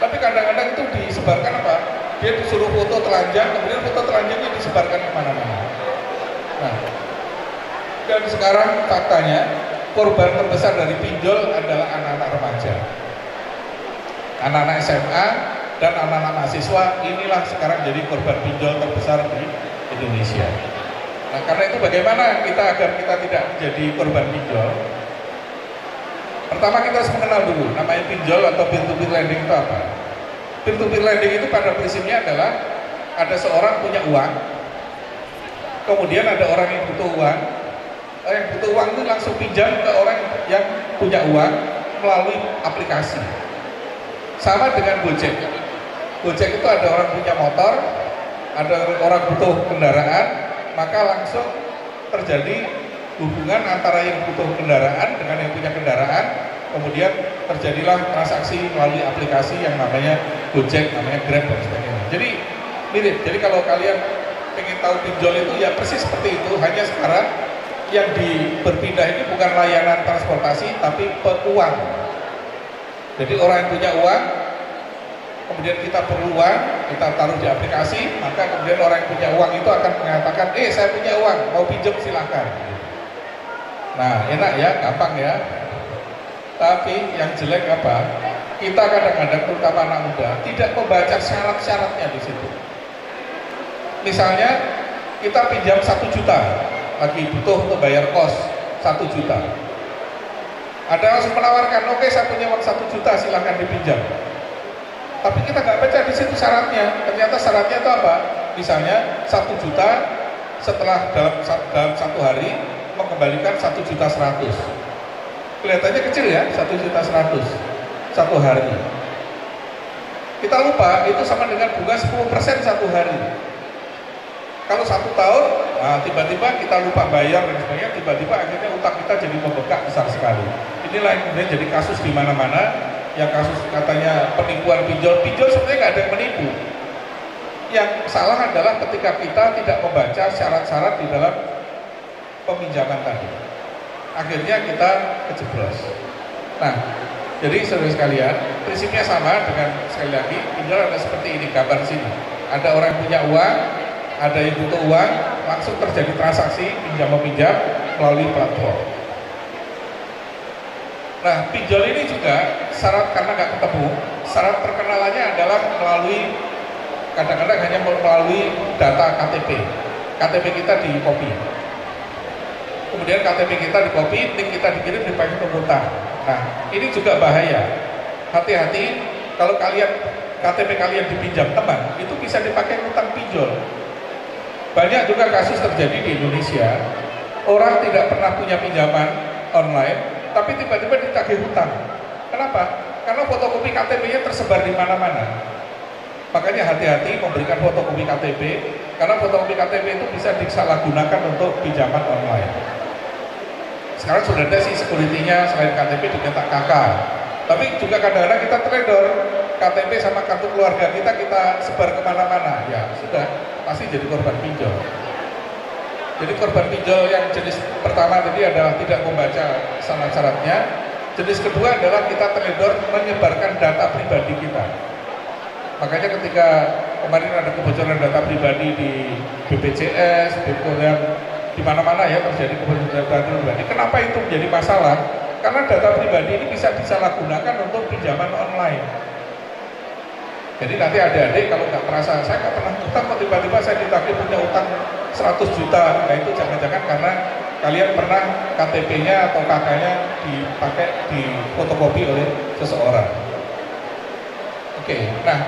Tapi kadang-kadang itu disebarkan apa? Dia disuruh foto telanjang, kemudian foto telanjangnya disebarkan kemana-mana. Nah, dan sekarang faktanya korban terbesar dari pinjol adalah anak-anak remaja, anak-anak SMA dan anak-anak mahasiswa. Inilah sekarang jadi korban pinjol terbesar di Indonesia. Nah, karena itu bagaimana kita agar kita tidak menjadi korban pinjol? Pertama kita harus mengenal dulu namanya pinjol atau peer-to-peer lending itu apa. Peer-to-peer lending itu pada prinsipnya adalah ada seorang punya uang, kemudian ada orang yang butuh uang. Yang butuh uang itu langsung pinjam ke orang yang punya uang melalui aplikasi. Sama dengan Gojek. Gojek itu ada orang punya motor, ada orang butuh kendaraan, maka langsung terjadi hubungan antara yang butuh kendaraan dengan yang punya kendaraan, kemudian terjadilah transaksi melalui aplikasi yang namanya Gojek, namanya Grab dan sebagainya. Jadi mirip. Jadi kalau kalian ingin tahu pinjol itu ya persis seperti itu, hanya sekarang yang berpindah ini bukan layanan transportasi tapi uang. Jadi orang yang punya uang, kemudian kita perlu uang, kita taruh di aplikasi, maka kemudian orang yang punya uang itu akan mengatakan, saya punya uang, mau pinjam silahkan. Nah, enak ya, gampang ya. Tapi yang jelek apa? Kita kadang-kadang, terutama anak muda, tidak membaca syarat-syaratnya di situ. Misalnya kita pinjam 1 juta, lagi butuh untuk bayar kos 1 juta. Ada langsung menawarkan, oke saya punya uang 1 juta silahkan dipinjam. Tapi kita nggak baca di situ syaratnya. Ternyata syaratnya itu apa? Misalnya 1 juta setelah dalam 1 hari mengembalikan 1.100.000. Kelihatannya kecil ya, 1.100.000 1 hari. Kita lupa itu sama dengan bunga 10% 1 hari. Kalau 1 tahun, nah, tiba-tiba kita lupa bayar dan sebagainya, tiba-tiba akhirnya utang kita jadi membengkak besar sekali. Inilah yang kemudian jadi kasus di mana-mana, yang kasus katanya penipuan pinjol. Pinjol sebenarnya nggak ada yang menipu. Yang salah adalah ketika kita tidak membaca syarat-syarat di dalam peminjaman tadi. Akhirnya kita kejeblos. Nah, jadi saudara sekalian, prinsipnya sama dengan sekali lagi, pinjol ada seperti ini, gambar sini. Ada orang yang punya uang, ada yang butuh uang, langsung terjadi transaksi pinjam-meminjam melalui platform. Nah, pinjol ini juga syarat karena nggak ketemu, syarat perkenalannya adalah melalui, kadang-kadang hanya melalui data KTP. KTP kita di copy. Kemudian KTP kita di copy, link kita dikirim dipakai untuk utang. Nah, ini juga bahaya. Hati-hati kalau KTP kalian dipinjam teman, itu bisa dipakai utang pinjol. Banyak juga kasus terjadi di Indonesia, orang tidak pernah punya pinjaman online, tapi tiba-tiba ditagih hutang. Kenapa? Karena fotokopi KTP-nya tersebar di mana-mana. Makanya hati-hati memberikan fotokopi KTP, karena fotokopi KTP itu bisa disalahgunakan untuk pinjaman online. Sekarang sudah ada sih security-nya, selain KTP dicetak KK. Tapi juga kadang-kadang kita trader KTP sama kartu keluarga kita sebar kemana-mana, ya sudah pasti jadi korban pinjol. Jadi korban pinjol yang jenis pertama tadi adalah tidak membaca syarat-syaratnya. Jenis kedua adalah kita trader menyebarkan data pribadi kita. Makanya ketika kemarin ada kebocoran data pribadi di BPJS, kemudian di mana-mana ya terjadi kebocoran data pribadi. Kenapa itu menjadi masalah? Karena data pribadi ini bisa disalahgunakan untuk pinjaman online. Jadi nanti adik-adik kalau nggak merasa saya nggak pernah utang, kok tiba-tiba saya ditagih punya utang 100 juta, nah itu jangan-jangan karena kalian pernah KTP-nya atau KK-nya dipakai di fotokopi oleh seseorang. Oke, nah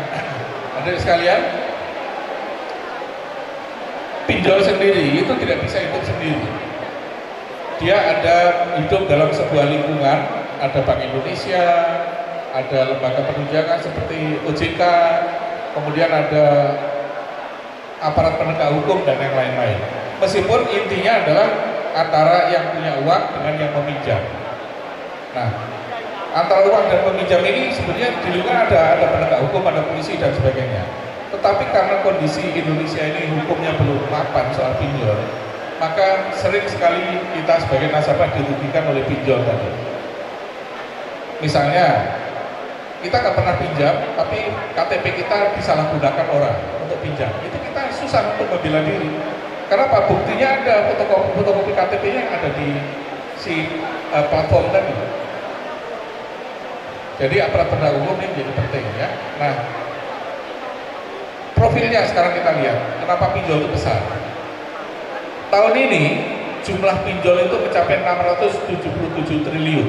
adik sekalian, pinjol sendiri itu tidak bisa hidup sendiri. Dia ada hidup dalam sebuah lingkungan, ada Bank Indonesia, ada lembaga penunjangan seperti OJK, kemudian ada aparat penegak hukum dan yang lain-lain. Meskipun intinya adalah antara yang punya uang dengan yang meminjam. Nah, antara uang dan peminjam ini sebenarnya di luar ada penegak hukum, ada polisi dan sebagainya. Tetapi karena kondisi Indonesia ini hukumnya belum mapan soal pinjol, maka sering sekali kita sebagai nasabah dirugikan oleh pinjol tadi. Misalnya, kita nggak pernah pinjam, tapi KTP kita disalahgunakan orang untuk pinjam. Itu kita susah untuk membela diri. Karena apa? Buktinya ada fotokopi KTP-nya yang ada di si platform tadi. Jadi aparat penegak hukum ini menjadi penting ya. Nah, profilnya sekarang kita lihat. Kenapa pinjol itu besar? Tahun ini jumlah pinjol itu mencapai 677 triliun.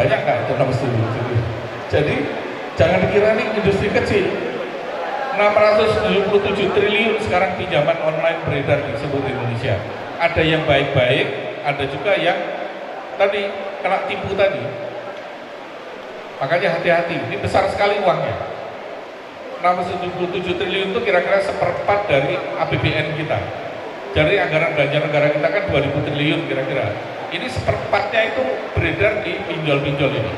Banyak nggak itu 677 triliun? Jadi jangan dikira ini industri kecil. 677 triliun sekarang pinjaman online beredar di seluruh Indonesia. Ada yang baik-baik, ada juga yang tadi kena tipu tadi. Makanya hati-hati, ini besar sekali uangnya. 677 triliun itu kira-kira seperempat dari APBN kita. Jadi anggaran belanja negara kita kan 2000 triliun kira-kira. Ini seperempatnya itu beredar di pinjol-pinjol ini.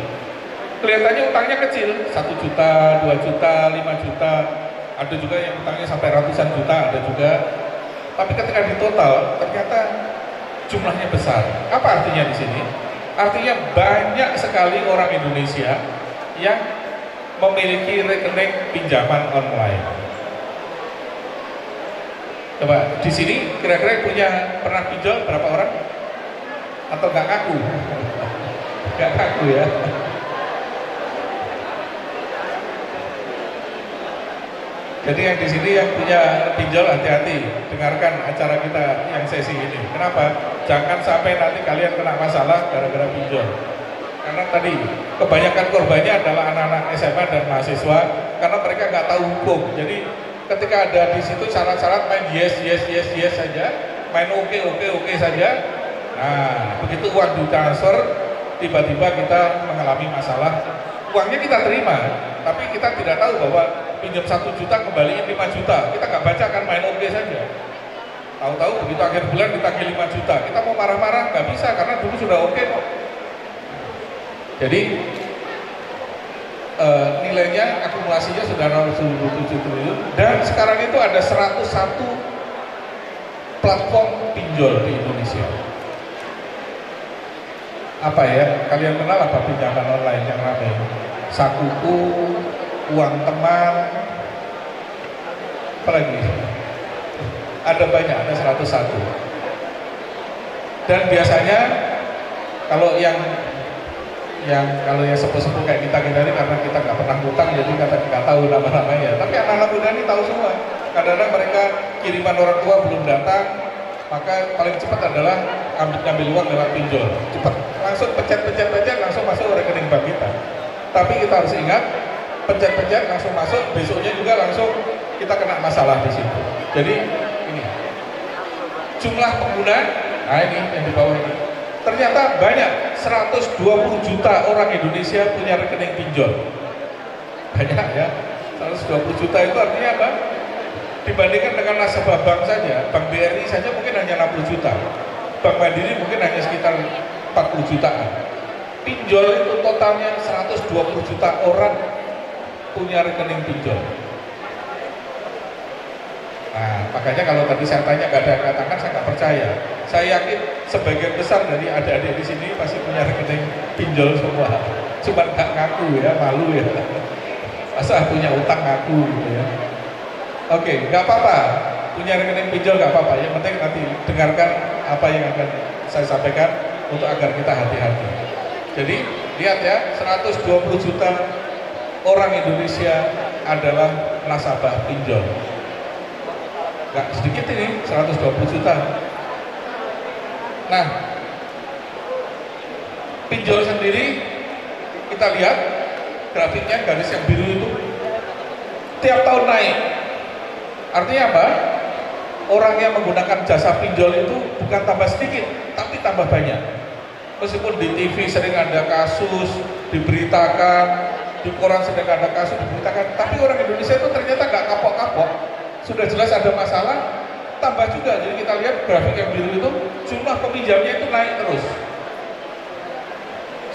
Kelihatannya utangnya kecil, 1 juta, 2 juta, 5 juta. Ada juga yang utangnya sampai ratusan juta, ada juga. Tapi ketika di total, ternyata jumlahnya besar. Apa artinya di sini? Artinya banyak sekali orang Indonesia yang memiliki rekening pinjaman online. Coba di sini kira-kira punya pernah pinjol berapa orang? Atau nggak ngaku? Nggak ngaku ya. Jadi yang di sini yang punya pinjol hati-hati, dengarkan acara kita yang sesi ini. Kenapa? jangan sampai nanti kalian kena masalah gara-gara pinjol. Karena tadi kebanyakan korbannya adalah anak-anak SMA dan mahasiswa karena mereka nggak tahu hukum. Jadi ketika ada di situ syarat-syarat main yes saja, main oke saja. Nah, begitu uang ditransfer, tiba-tiba kita mengalami masalah. Uangnya kita terima, tapi kita tidak tahu bahwa pinjam 1 juta kembaliin 5 juta. Kita nggak baca kan main oke saja. Tahu-tahu begitu akhir bulan ditagih 5 juta. Kita mau marah-marah nggak bisa karena dulu sudah oke kok. Jadi nilainya akumulasinya sudah 67 triliun dan sekarang itu ada 101 platform pinjol di Indonesia. Apa ya? Kalian kenal apa pinjaman online yang ramai? Sakuku, uang teman, apa lagi? Ada banyak, ada 101. Dan biasanya kalau yang sepuh-sepuh kayak kita ini karena kita nggak pernah ngutang jadi nggak tahu nama-namanya. Tapi anak-anak muda ini tahu semua. Kadang-kadang mereka kiriman orang tua belum datang, maka paling cepat adalah ambil uang lewat pinjol. Cepat, langsung pencet langsung masuk rekening bank kita. Tapi kita harus ingat, pencet langsung masuk, besoknya juga langsung kita kena masalah di situ. Jadi ini jumlah pengguna, nah ini yang di bawah ini. Ternyata banyak, 120 juta orang Indonesia punya rekening pinjol. Banyak ya, 120 juta itu artinya apa? Dibandingkan dengan nasabah bank saja, Bank BRI saja mungkin hanya 60 juta. Bank Mandiri mungkin hanya sekitar 40 jutaan. Pinjol itu totalnya 120 juta orang punya rekening pinjol. Nah, makanya kalau tadi saya tanya nggak ada yang katakan, saya nggak percaya. Saya yakin sebagian besar dari adik-adik di sini pasti punya rekening pinjol semua. Cuma nggak ngaku ya, malu ya. Masa punya utang ngaku gitu ya. Oke, nggak apa-apa. Punya rekening pinjol nggak apa-apa. Yang penting nanti dengarkan apa yang akan saya sampaikan untuk agar kita hati-hati. Jadi lihat ya, 120 juta orang Indonesia adalah nasabah pinjol. Nggak sedikit ini, 120 juta. Nah, pinjol sendiri kita lihat grafiknya, garis yang biru itu tiap tahun naik. Artinya apa? Orang yang menggunakan jasa pinjol itu bukan tambah sedikit, tapi tambah banyak. Meskipun di TV sering ada kasus diberitakan, di koran sering ada kasus diberitakan, tapi orang Indonesia itu ternyata nggak kapok-kapok. Sudah jelas ada masalah, tambah juga. Jadi kita lihat grafik yang biru itu jumlah peminjamnya itu naik terus.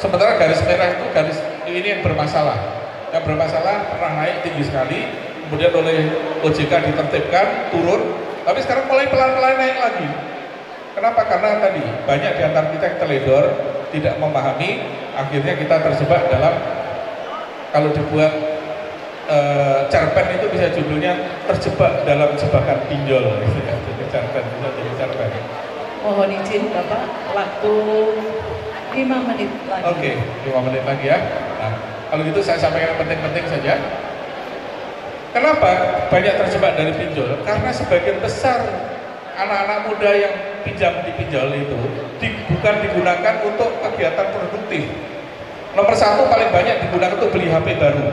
Sementara garis merah itu garis ini yang bermasalah. Yang bermasalah pernah naik tinggi sekali, kemudian oleh OJK ditertibkan, turun, tapi sekarang mulai pelan-pelan naik lagi. Kenapa? Karena tadi banyak di antara kita yang teledor, tidak memahami, akhirnya kita terjebak dalam, kalau dibuat cerpen itu bisa judulnya terjebak dalam jebakan pinjol. Jadi cerpen, bisa jadi cerpen. Mohon izin Bapak, waktu 5 menit lagi. Oke, 5 menit lagi ya. Nah, kalau gitu saya sampaikan penting-penting saja. Kenapa banyak terjebak dari pinjol? Karena sebagian besar anak-anak muda yang pinjam di pinjol itu bukan digunakan untuk kegiatan produktif. Nomor 1 paling banyak digunakan untuk beli HP baru.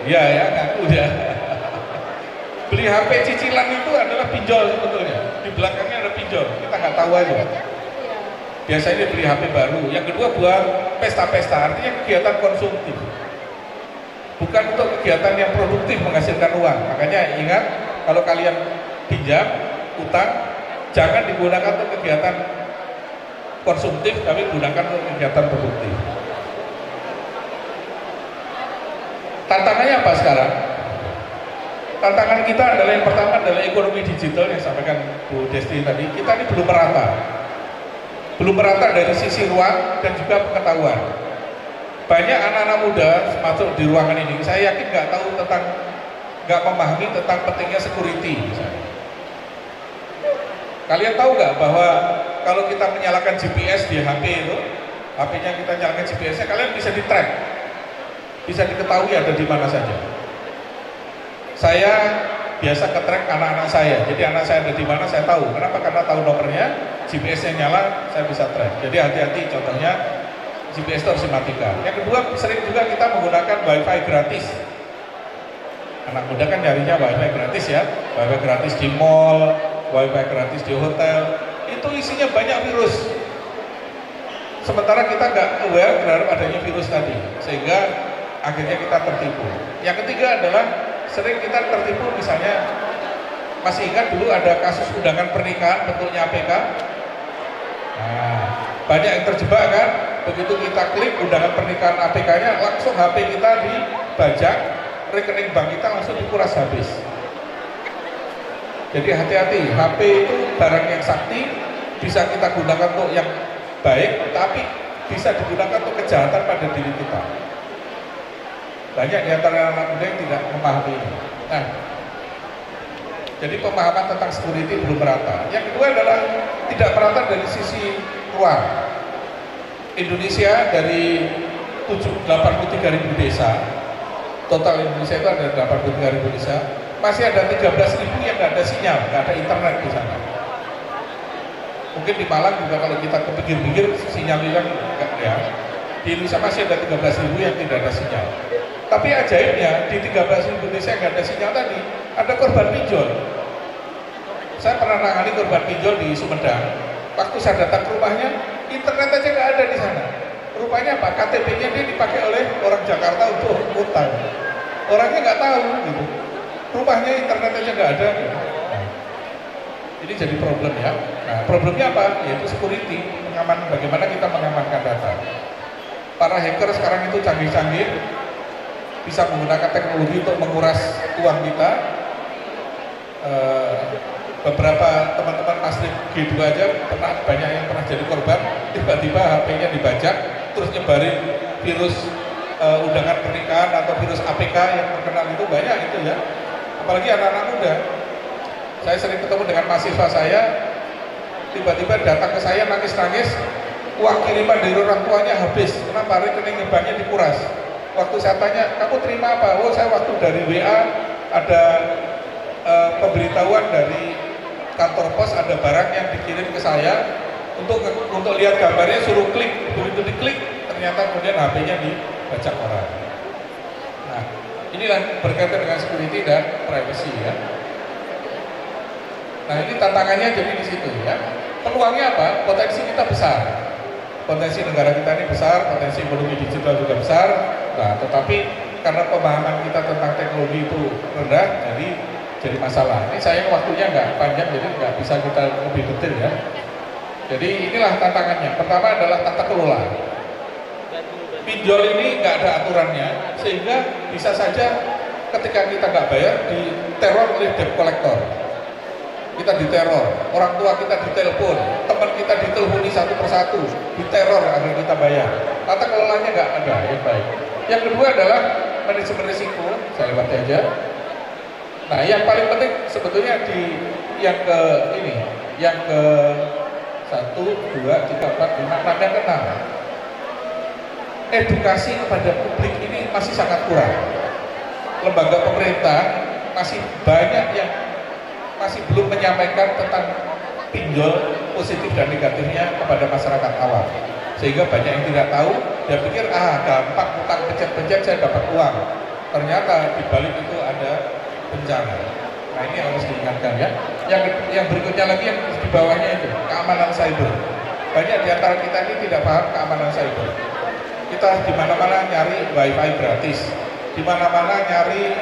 Iya ya, ngaku ya. Beli HP cicilan itu adalah pinjol sebetulnya. Di belakangnya ada pinjol, kita nggak tahu aja. Biasanya beli HP baru. Yang kedua buat pesta-pesta, artinya kegiatan konsumtif. Bukan untuk kegiatan yang produktif menghasilkan uang. Makanya ingat, kalau kalian pinjam, utang, jangan digunakan untuk kegiatan konsumtif, tapi gunakan untuk kegiatan produktif. Tantangannya apa sekarang? Tantangan kita adalah yang pertama adalah ekonomi digital yang sampaikan Bu Desti tadi. Kita ini belum merata. Belum merata dari sisi ruang dan juga pengetahuan. Banyak anak-anak muda masuk di ruangan ini, saya yakin nggak memahami tentang pentingnya security. Misalnya. Kalian tahu nggak bahwa kalau kita menyalakan GPS di HP itu, HP-nya kita nyalakan GPS-nya, kalian bisa di-track. Bisa diketahui ada di mana saja. Saya biasa ke-track anak-anak saya. Jadi anak saya ada di mana saya tahu. Kenapa? Karena tahu nomornya, GPS-nya nyala, saya bisa track. Jadi hati-hati, contohnya GPS itu harus dimatikan. Yang kedua, sering juga kita menggunakan wifi gratis. Anak muda kan nyarinya wifi gratis ya, wifi gratis di mall, wifi gratis di hotel. Itu isinya banyak virus. Sementara kita nggak aware terhadap adanya virus tadi, sehingga akhirnya kita tertipu. Yang ketiga adalah sering kita tertipu, misalnya masih ingat dulu ada kasus undangan pernikahan bentuknya APK. Nah, banyak yang terjebak kan, begitu kita klik undangan pernikahan APK-nya, langsung HP kita dibajak, rekening bank kita langsung dikuras habis. Jadi hati-hati, HP itu barang yang sakti, bisa kita gunakan untuk yang baik, tapi bisa digunakan untuk kejahatan pada diri kita. Banyak di antara anak muda yang tidak memahami ini. Nah, jadi pemahaman tentang security belum merata. Yang kedua adalah tidak merata dari sisi ruang. Indonesia dari 83.000 desa, total Indonesia itu ada 83.000 desa, masih ada 13.000 yang nggak ada sinyal, nggak ada internet di sana. Mungkin di Malang juga kalau kita kepikir-pikir sinyal hilang enggak ya. Di Indonesia masih ada 13.000 yang tidak ada sinyal. Tapi ajaibnya di 13.000 desa yang nggak ada sinyal tadi ada korban pinjol. Saya pernah nangani korban pinjol di Sumedang. Waktu saya datang ke rumahnya, internet aja nggak ada di sana. Rupanya apa? KTP-nya dia dipakai oleh orang Jakarta untuk utang. Orangnya nggak tahu gitu. Rumahnya internet aja nggak ada. Gitu. Ini jadi problem ya. Nah, problemnya apa? Yaitu security, bagaimana kita mengamankan data. Para hacker sekarang itu canggih-canggih, bisa menggunakan teknologi untuk menguras uang kita. Beberapa teman-teman asli G2 aja banyak yang pernah jadi korban, tiba-tiba HP-nya dibajak, terus nyebarin virus undangan pernikahan atau virus APK yang terkenal itu banyak itu ya. Apalagi anak-anak muda. Saya sering ketemu dengan mahasiswa saya, tiba-tiba datang ke saya nangis-nangis, uang kiriman dari orang tuanya habis, kenapa? Rekening banknya dikuras. Waktu saya tanya, kamu terima apa? Oh, saya waktu dari WA ada pemberitahuan dari kantor pos, ada barang yang dikirim ke saya, untuk lihat gambarnya suruh klik, begitu diklik, ternyata kemudian HP-nya dibajak orang. Nah, inilah berkaitan dengan security dan privacy ya. Nah, ini tantangannya jadi di situ ya. Peluangnya apa? Potensi kita besar. Potensi negara kita ini besar, potensi ekonomi digital juga besar. Nah, tetapi karena pemahaman kita tentang teknologi itu rendah, jadi masalah. Ini sayang waktunya nggak panjang, jadi nggak bisa kita lebih detail ya. Jadi inilah tantangannya. Pertama adalah tata kelola. Pinjol ini nggak ada aturannya, sehingga bisa saja ketika kita nggak bayar diteror oleh debt collector. Kita diteror, orang tua kita ditelepon, teman kita diteleponi satu persatu, diteror agar kita bayar. Tata kelolanya nggak ada yang baik. Yang kedua adalah manajemen risiko, saya lewati aja. Nah, yang paling penting sebetulnya yang ke 1, 2, 3, 4, 5, 6 yang ke-6. Edukasi kepada publik ini masih sangat kurang. Lembaga pemerintah masih banyak yang masih belum menyampaikan tentang pinjol positif dan negatifnya kepada masyarakat awam, sehingga banyak yang tidak tahu. Dia pikir gampang utang pencet-pencet saya dapat uang, ternyata di balik itu ada bencana. Nah, ini harus diingatkan ya. Yang berikutnya lagi yang di bawahnya itu keamanan cyber. Banyak di antara kita ini tidak paham keamanan cyber. Kita di mana-mana nyari wifi gratis, di mana-mana nyari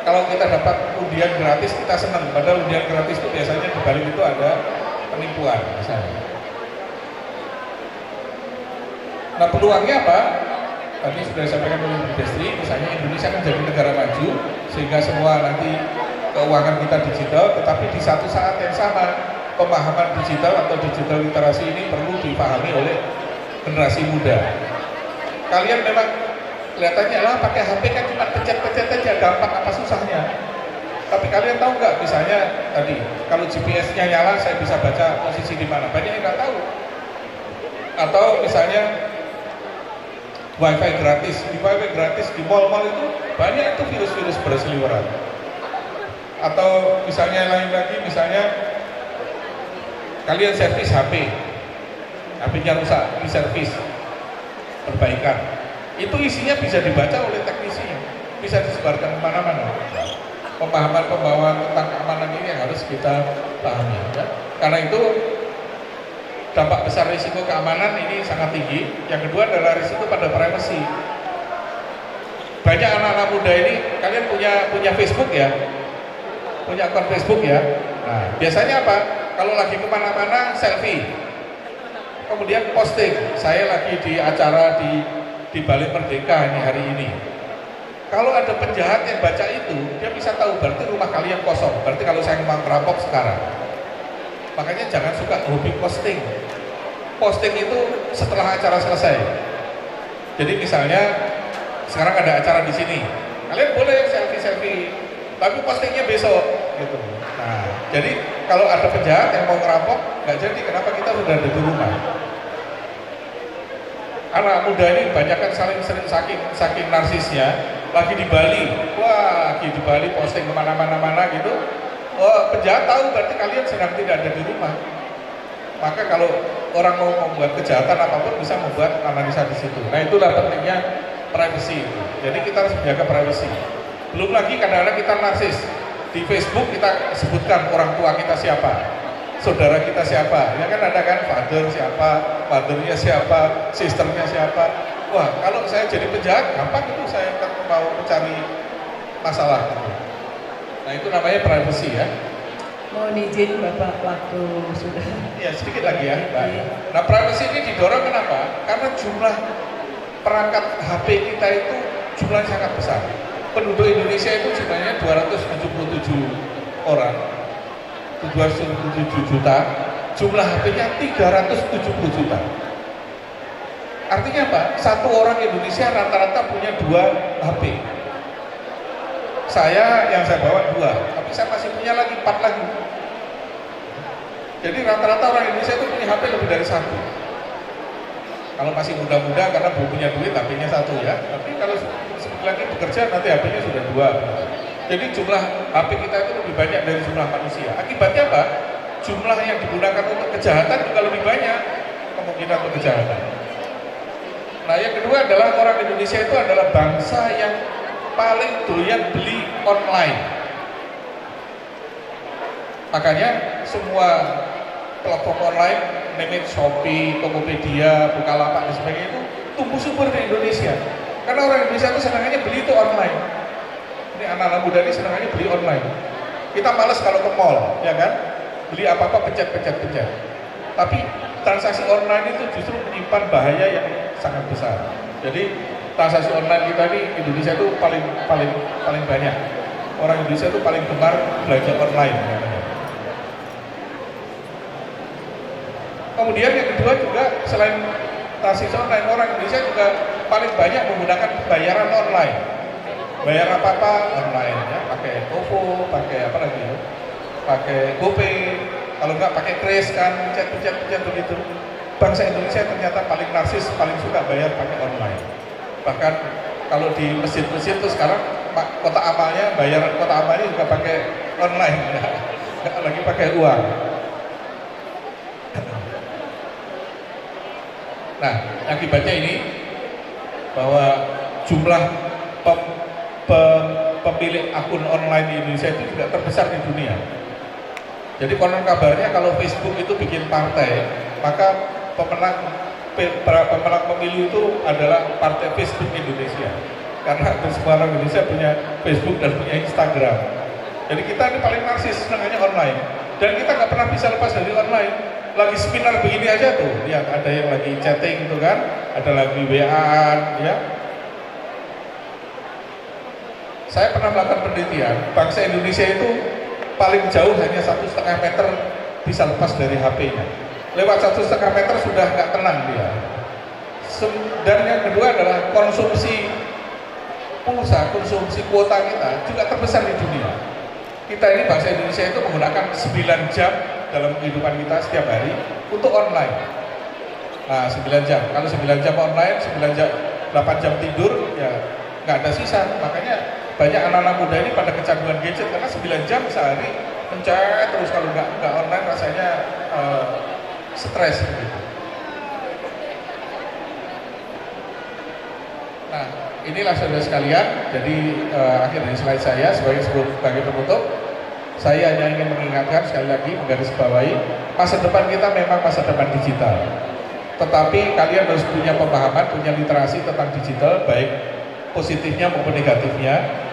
kalau kita dapat undian gratis kita senang, padahal undian gratis itu biasanya di balik itu ada penipuan misalnya. Nah, peluangnya apa? Tadi sudah disampaikan oleh Bu Destri, misalnya Indonesia kan jadi negara maju, sehingga semua nanti keuangan kita digital, tetapi di satu saat yang sama pemahaman digital atau digital literasi ini perlu dipahami oleh generasi muda. Kalian memang kelihatannya lah pakai HP kan cuma pencet-pencet aja, gampang, apa susahnya. Tapi kalian tahu nggak, misalnya tadi kalau GPS-nya nyala saya bisa baca posisi di mana, banyak yang nggak tahu. Atau misalnya wifi gratis di mall-mall itu banyak itu virus-virus berseliweran. Atau misalnya lain lagi, misalnya kalian servis HP, HP-nya rusak, di servis, perbaikan. Itu isinya bisa dibaca oleh teknisi, bisa disebarkan kemana-mana. Pemahaman tentang keamanan ini yang harus kita pahami. Ya. Karena itu dampak besar risiko keamanan ini sangat tinggi. Yang kedua adalah risiko pada privasi. Banyak anak-anak muda ini, kalian punya Facebook ya, punya akun Facebook ya. Nah, biasanya apa? Kalau lagi kemana-mana selfie, kemudian posting, saya lagi di acara di Balik Merdeka ini hari ini. Kalau ada penjahat yang baca itu, dia bisa tahu berarti rumah kalian kosong. Berarti kalau saya mau merampok sekarang. Makanya jangan suka hobi posting. Posting itu setelah acara selesai. Jadi misalnya sekarang ada acara di sini, kalian boleh selfie, tapi postingnya besok, gitu. Nah, jadi kalau ada penjahat yang mau ngerampok, nggak jadi. Kenapa? Kita sudah ada di rumah. Anak muda ini banyak kan saking narsisnya, lagi di Bali, wah lagi di Bali posting kemana-mana gitu. Oh, penjahat tahu berarti kalian sedang tidak ada di rumah. Maka kalau orang mau membuat kejahatan apapun bisa membuat analisa di situ. Nah, itulah pentingnya privacy itu. Jadi kita harus menjaga privacy. Belum lagi kadang-kadang kita narsis. Di Facebook kita sebutkan orang tua kita siapa, saudara kita siapa. Ya kan ada kan father siapa, mothernya siapa, sisternya siapa. Wah, kalau saya jadi penjahat gampang itu saya mau mencari masalah. Nah, itu namanya privacy ya. Mohon izin Bapak, waktu sudah. Ya, sedikit lagi ya. Nah, privacy ini didorong kenapa? Karena jumlah perangkat HP kita itu jumlahnya sangat besar. Penduduk Indonesia itu jumlahnya 277 orang, 277 juta. Jumlah HP-nya 370 juta. Artinya apa? Satu orang Indonesia rata-rata punya 2 HP. Yang saya bawa 2, tapi saya masih punya lagi 4 lagi. Jadi rata-rata orang Indonesia itu punya HP lebih dari 1. Kalau masih muda-muda karena belum punya duit, HP-nya 1 ya. Tapi kalau lagi bekerja nanti HP-nya sudah 2. Jadi jumlah HP kita itu lebih banyak dari jumlah manusia. Akibatnya apa? Jumlah yang digunakan untuk kejahatan juga lebih banyak, kemungkinan untuk kejahatan. Nah, yang kedua adalah orang Indonesia itu adalah bangsa yang paling doyan beli online. Makanya semua platform online, namanya Shopee, Tokopedia, Bukalapak dan sebagainya itu tumbuh subur di Indonesia. Karena orang Indonesia itu senangannya beli itu online. Ini anak-anak muda ini senangannya beli online. Kita malas kalau ke mall, ya kan? Beli apa-apa pencet. Tapi transaksi online itu justru menyimpan bahaya yang sangat besar. Jadi transaksi online kita ini Indonesia itu paling banyak. Orang Indonesia itu paling gemar belanja online. Kemudian yang kedua juga selain transaksi online, orang Indonesia juga paling banyak menggunakan pembayaran online. Bayar apa-apa online ya, pakai OVO, pakai apa lagi ya? Pakai GoPay, kalau enggak pakai Kris kan, pencet begitu. Bangsa Indonesia ternyata paling narsis, paling suka bayar pakai online. Bahkan kalau di masjid-masjid itu sekarang kotak amalnya, bayar kotak amalnya juga pakai online, nggak lagi pakai uang. Nah, akibatnya ini bahwa jumlah pemilik akun online di Indonesia itu juga terbesar di dunia. Jadi konon kabarnya kalau Facebook itu bikin partai, maka pemenang pemilu itu adalah partai Facebook Indonesia. Karena semua orang Indonesia punya Facebook dan punya Instagram. Jadi kita ini paling narsis, senangnya online. Dan kita nggak pernah bisa lepas dari online. Lagi seminar begini aja tuh, lihat ada yang lagi chatting tuh kan, ada lagi WA-an, ya. Saya pernah melakukan penelitian, bangsa Indonesia itu paling jauh hanya 1,5 meter bisa lepas dari HP-nya. Lewat 1,5 meter sudah nggak tenang dia. Dan yang kedua adalah konsumsi pulsa, konsumsi kuota kita juga terbesar di dunia. Kita ini bangsa Indonesia itu menggunakan 9 jam dalam kehidupan kita setiap hari untuk online. Nah, 9 jam. Kalau 9 jam online, 8 jam tidur, ya nggak ada sisa. Makanya banyak anak-anak muda ini pada kecanduan gadget karena 9 jam sehari mencet terus, kalau nggak online rasanya stres gitu. Nah, inilah saudara sekalian, jadi akhir dari slide saya sebagai penutup, saya hanya ingin mengingatkan sekali lagi, menggarisbawahi, masa depan kita memang masa depan digital. Tetapi kalian harus punya pemahaman, punya literasi tentang digital, baik positifnya maupun negatifnya.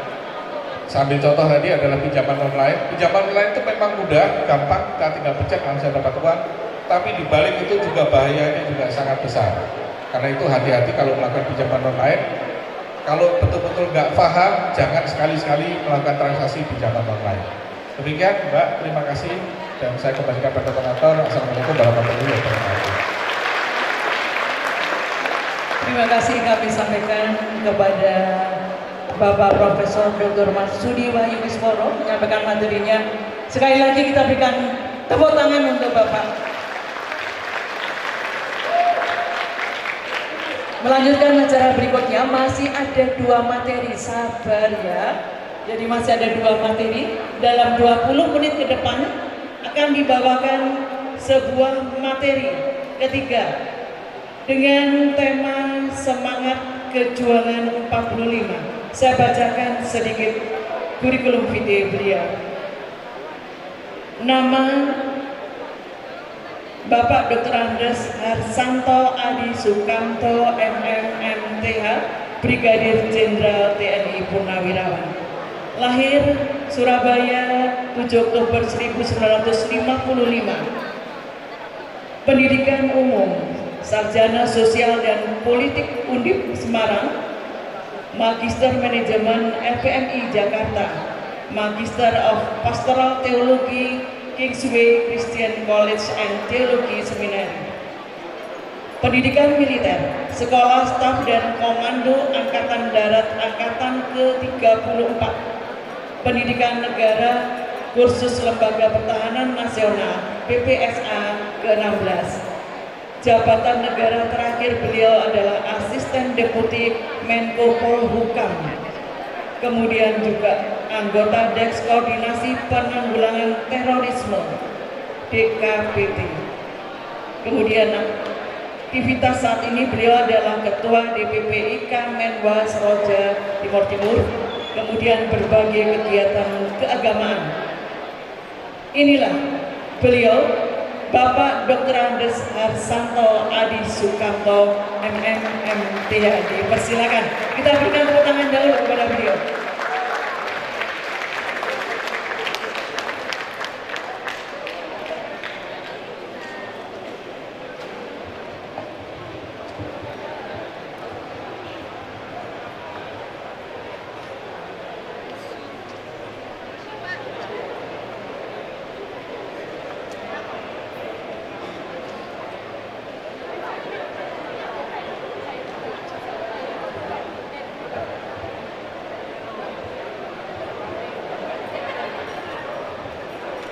Sambil contoh tadi adalah pinjaman online. Pinjaman online itu memang mudah, gampang, kita tinggal pencet langsung dapat uang. Tapi di balik itu juga bahayanya juga sangat besar. Karena itu hati-hati kalau melakukan pinjaman online. Kalau betul-betul nggak paham, jangan sekali-sekali melakukan transaksi pinjaman online. Demikian Mbak, terima kasih. Dan saya kembalikan pada donatur. Assalamualaikum warahmatullahi wabarakatuh. Terima kasih kami sampaikan kepada Bapak Profesor Dr. Marsudi Wahyu Wismoro menyampaikan materinya. Sekali lagi kita berikan tepuk tangan untuk Bapak. Melanjutkan acara berikutnya, masih ada 2 materi, sabar ya. Jadi masih ada 2 materi. Dalam 20 menit ke depan akan dibawakan sebuah materi ketiga dengan tema semangat kejuangan 45. Saya bacakan sedikit kurikulum vitae beliau. Nama Bapak Dr. Andes Harsanto Adi Sukamto MMMTH, Brigadir Jenderal TNI Purnawirawan. Lahir Surabaya 7 Oktober 1955. Pendidikan umum, sarjana sosial dan politik Undip Semarang, Magister Manajemen FPMI Jakarta, Magister of Pastoral Theology Kingsway Christian College and Theology Seminary. Pendidikan militer, Sekolah Staf dan Komando Angkatan Darat Angkatan ke-34. Pendidikan negara, Kursus Lembaga Pertahanan Nasional PPSA ke-16. Jabatan negara terakhir beliau adalah Asisten Deputi Menko Polhukam. Kemudian juga anggota Deks Koordinasi Penanggulangan Terorisme DKPT. Kemudian aktivitas saat ini beliau adalah Ketua DPP IKA Menwas Roja Timur Timur. Kemudian berbagai kegiatan keagamaan. Inilah beliau, Bapak Dr. Andes Harsanto Adi Sukamto MMMTH. Persilakan kita berikan tepuk tangan dahulu kepada beliau.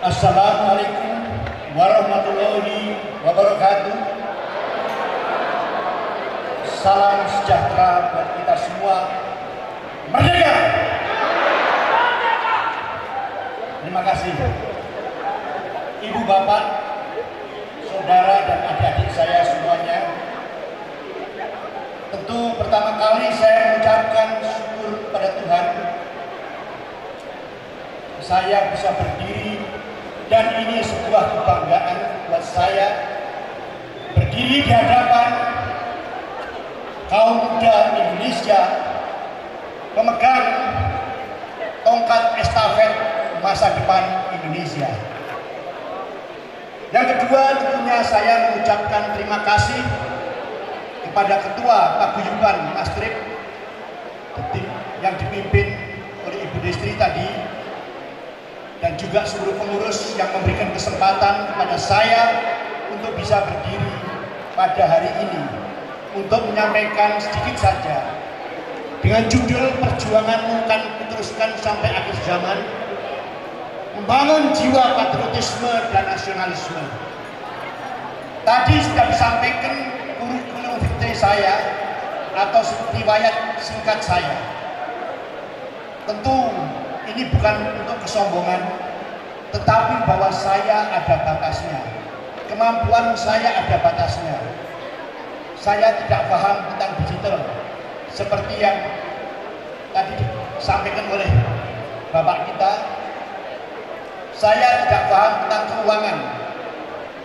Assalamualaikum warahmatullahi wabarakatuh. Salam sejahtera buat kita semua. Merdeka! Terima kasih Ibu Bapak, Saudara dan adik-adik saya semuanya. Tentu pertama kali saya mengucapkan syukur kepada Tuhan saya bisa berdiri, dan ini sebuah kebanggaan buat saya berdiri di hadapan kaum muda Indonesia, pemegang tongkat estafet masa depan Indonesia. Yang kedua, tentunya saya mengucapkan terima kasih kepada Ketua Paguyuban Mastrip yang dipimpin oleh Ibu Destri tadi, dan juga seluruh pengurus yang memberikan kesempatan kepada saya untuk bisa berdiri pada hari ini untuk menyampaikan sedikit saja dengan judul Perjuanganmu Kan Kuteruskan Sampai Akhir Zaman, membangun jiwa patriotisme dan nasionalisme. Tadi sudah disampaikan kurikulum vitae saya atau riwayat singkat saya. Tentu ini bukan untuk kesombongan, tetapi bahwa saya ada batasnya. Kemampuan saya ada batasnya. Saya tidak paham tentang digital seperti yang tadi disampaikan oleh Bapak kita. Saya tidak paham tentang keuangan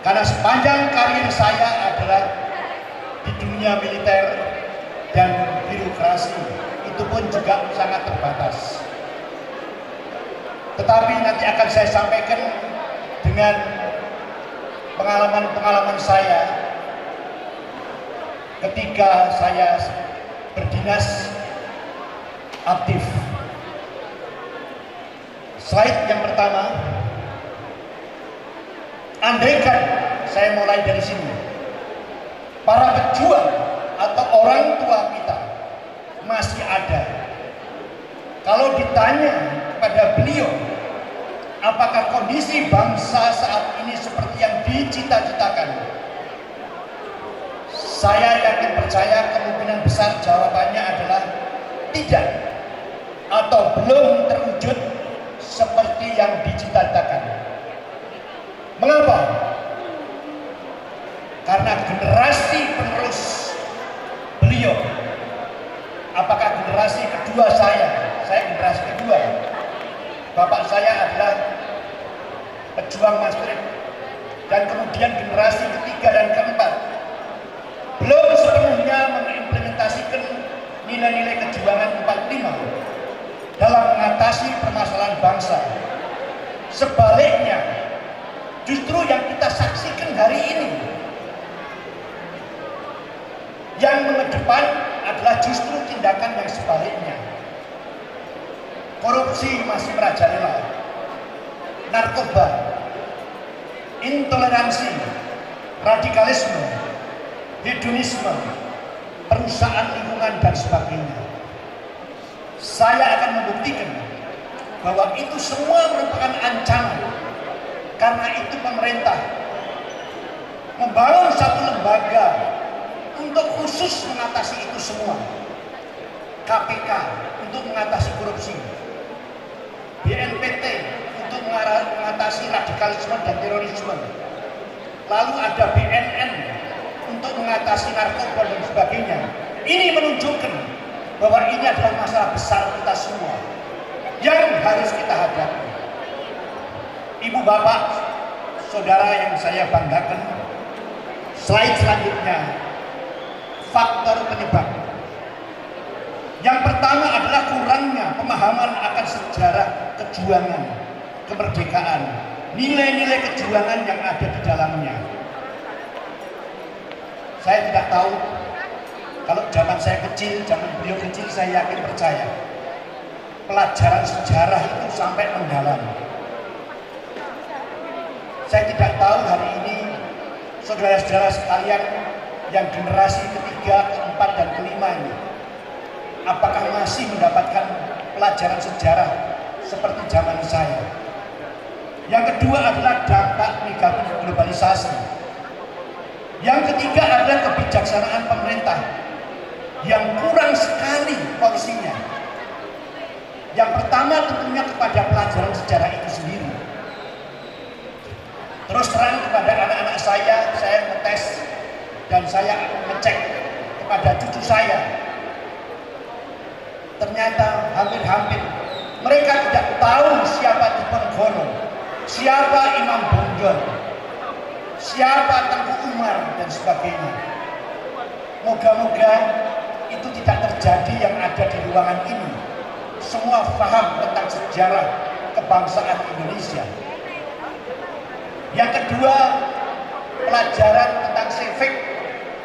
karena sepanjang karir saya adalah di dunia militer dan birokrasi, itu pun juga sangat terbatas. Tetapi nanti akan saya sampaikan dengan pengalaman-pengalaman saya ketika saya berdinas aktif. Slide yang pertama, andaikan saya mulai dari sini, para pejuang atau orang tua kita masih ada. Kalau ditanya kepada beliau, apakah kondisi bangsa saat ini seperti yang dicita-citakan? Saya yakin percaya kemungkinan besar jawabannya adalah tidak, atau belum terwujud seperti yang dicita-citakan. Mengapa? Karena generasi penerus beliau, apakah generasi kedua saya generasi kedua, bapak saya adalah pejuang Maastricht, dan kemudian generasi ketiga dan keempat belum sepenuhnya mengimplementasikan nilai-nilai kejuangan 45 dalam mengatasi permasalahan bangsa. Sebaliknya, justru yang kita saksikan hari ini, yang mengedepan adalah justru tindakan yang sebaliknya. Korupsi masih merajalela, narkoba, intoleransi, radikalisme, hedonisme, perusahaan lingkungan dan sebagainya. Saya akan membuktikan bahwa itu semua merupakan ancaman. Karena itu pemerintah membangun satu lembaga untuk khusus mengatasi itu semua. KPK untuk mengatasi korupsi, BNPT untuk mengatasi radikalisme dan terorisme, lalu ada BNN untuk mengatasi narkoba dan sebagainya. Ini menunjukkan bahwa ini adalah masalah besar kita semua yang harus kita hadapi. Ibu bapak, saudara yang saya banggakan, slide selanjutnya, faktor penyebab. Yang pertama adalah kurangnya pemahaman akan sejarah kejuangan, kemerdekaan, nilai-nilai kejuangan yang ada di dalamnya. Saya tidak tahu, kalau zaman saya kecil, zaman beliau kecil, saya yakin percaya pelajaran sejarah itu sampai mendalam. Saya tidak tahu hari ini saudara-saudara sekalian yang generasi ketiga, keempat, dan kelima ini, apakah masih mendapatkan pelajaran sejarah seperti zaman saya? Yang kedua adalah dampak negatif globalisasi. Yang ketiga adalah kebijaksanaan pemerintah yang kurang sekali porsinya. Yang pertama tentunya kepada pelajaran sejarah itu sendiri. Terus terang kepada anak-anak saya ngetes dan saya ngecek kepada cucu saya. Ternyata hampir-hampir mereka tidak tahu siapa Diponegoro, siapa Imam Bonjol, siapa Tengku Umar dan sebagainya. Moga-moga itu tidak terjadi yang ada di ruangan ini. Semua paham tentang sejarah kebangsaan Indonesia. Yang kedua, pelajaran tentang civic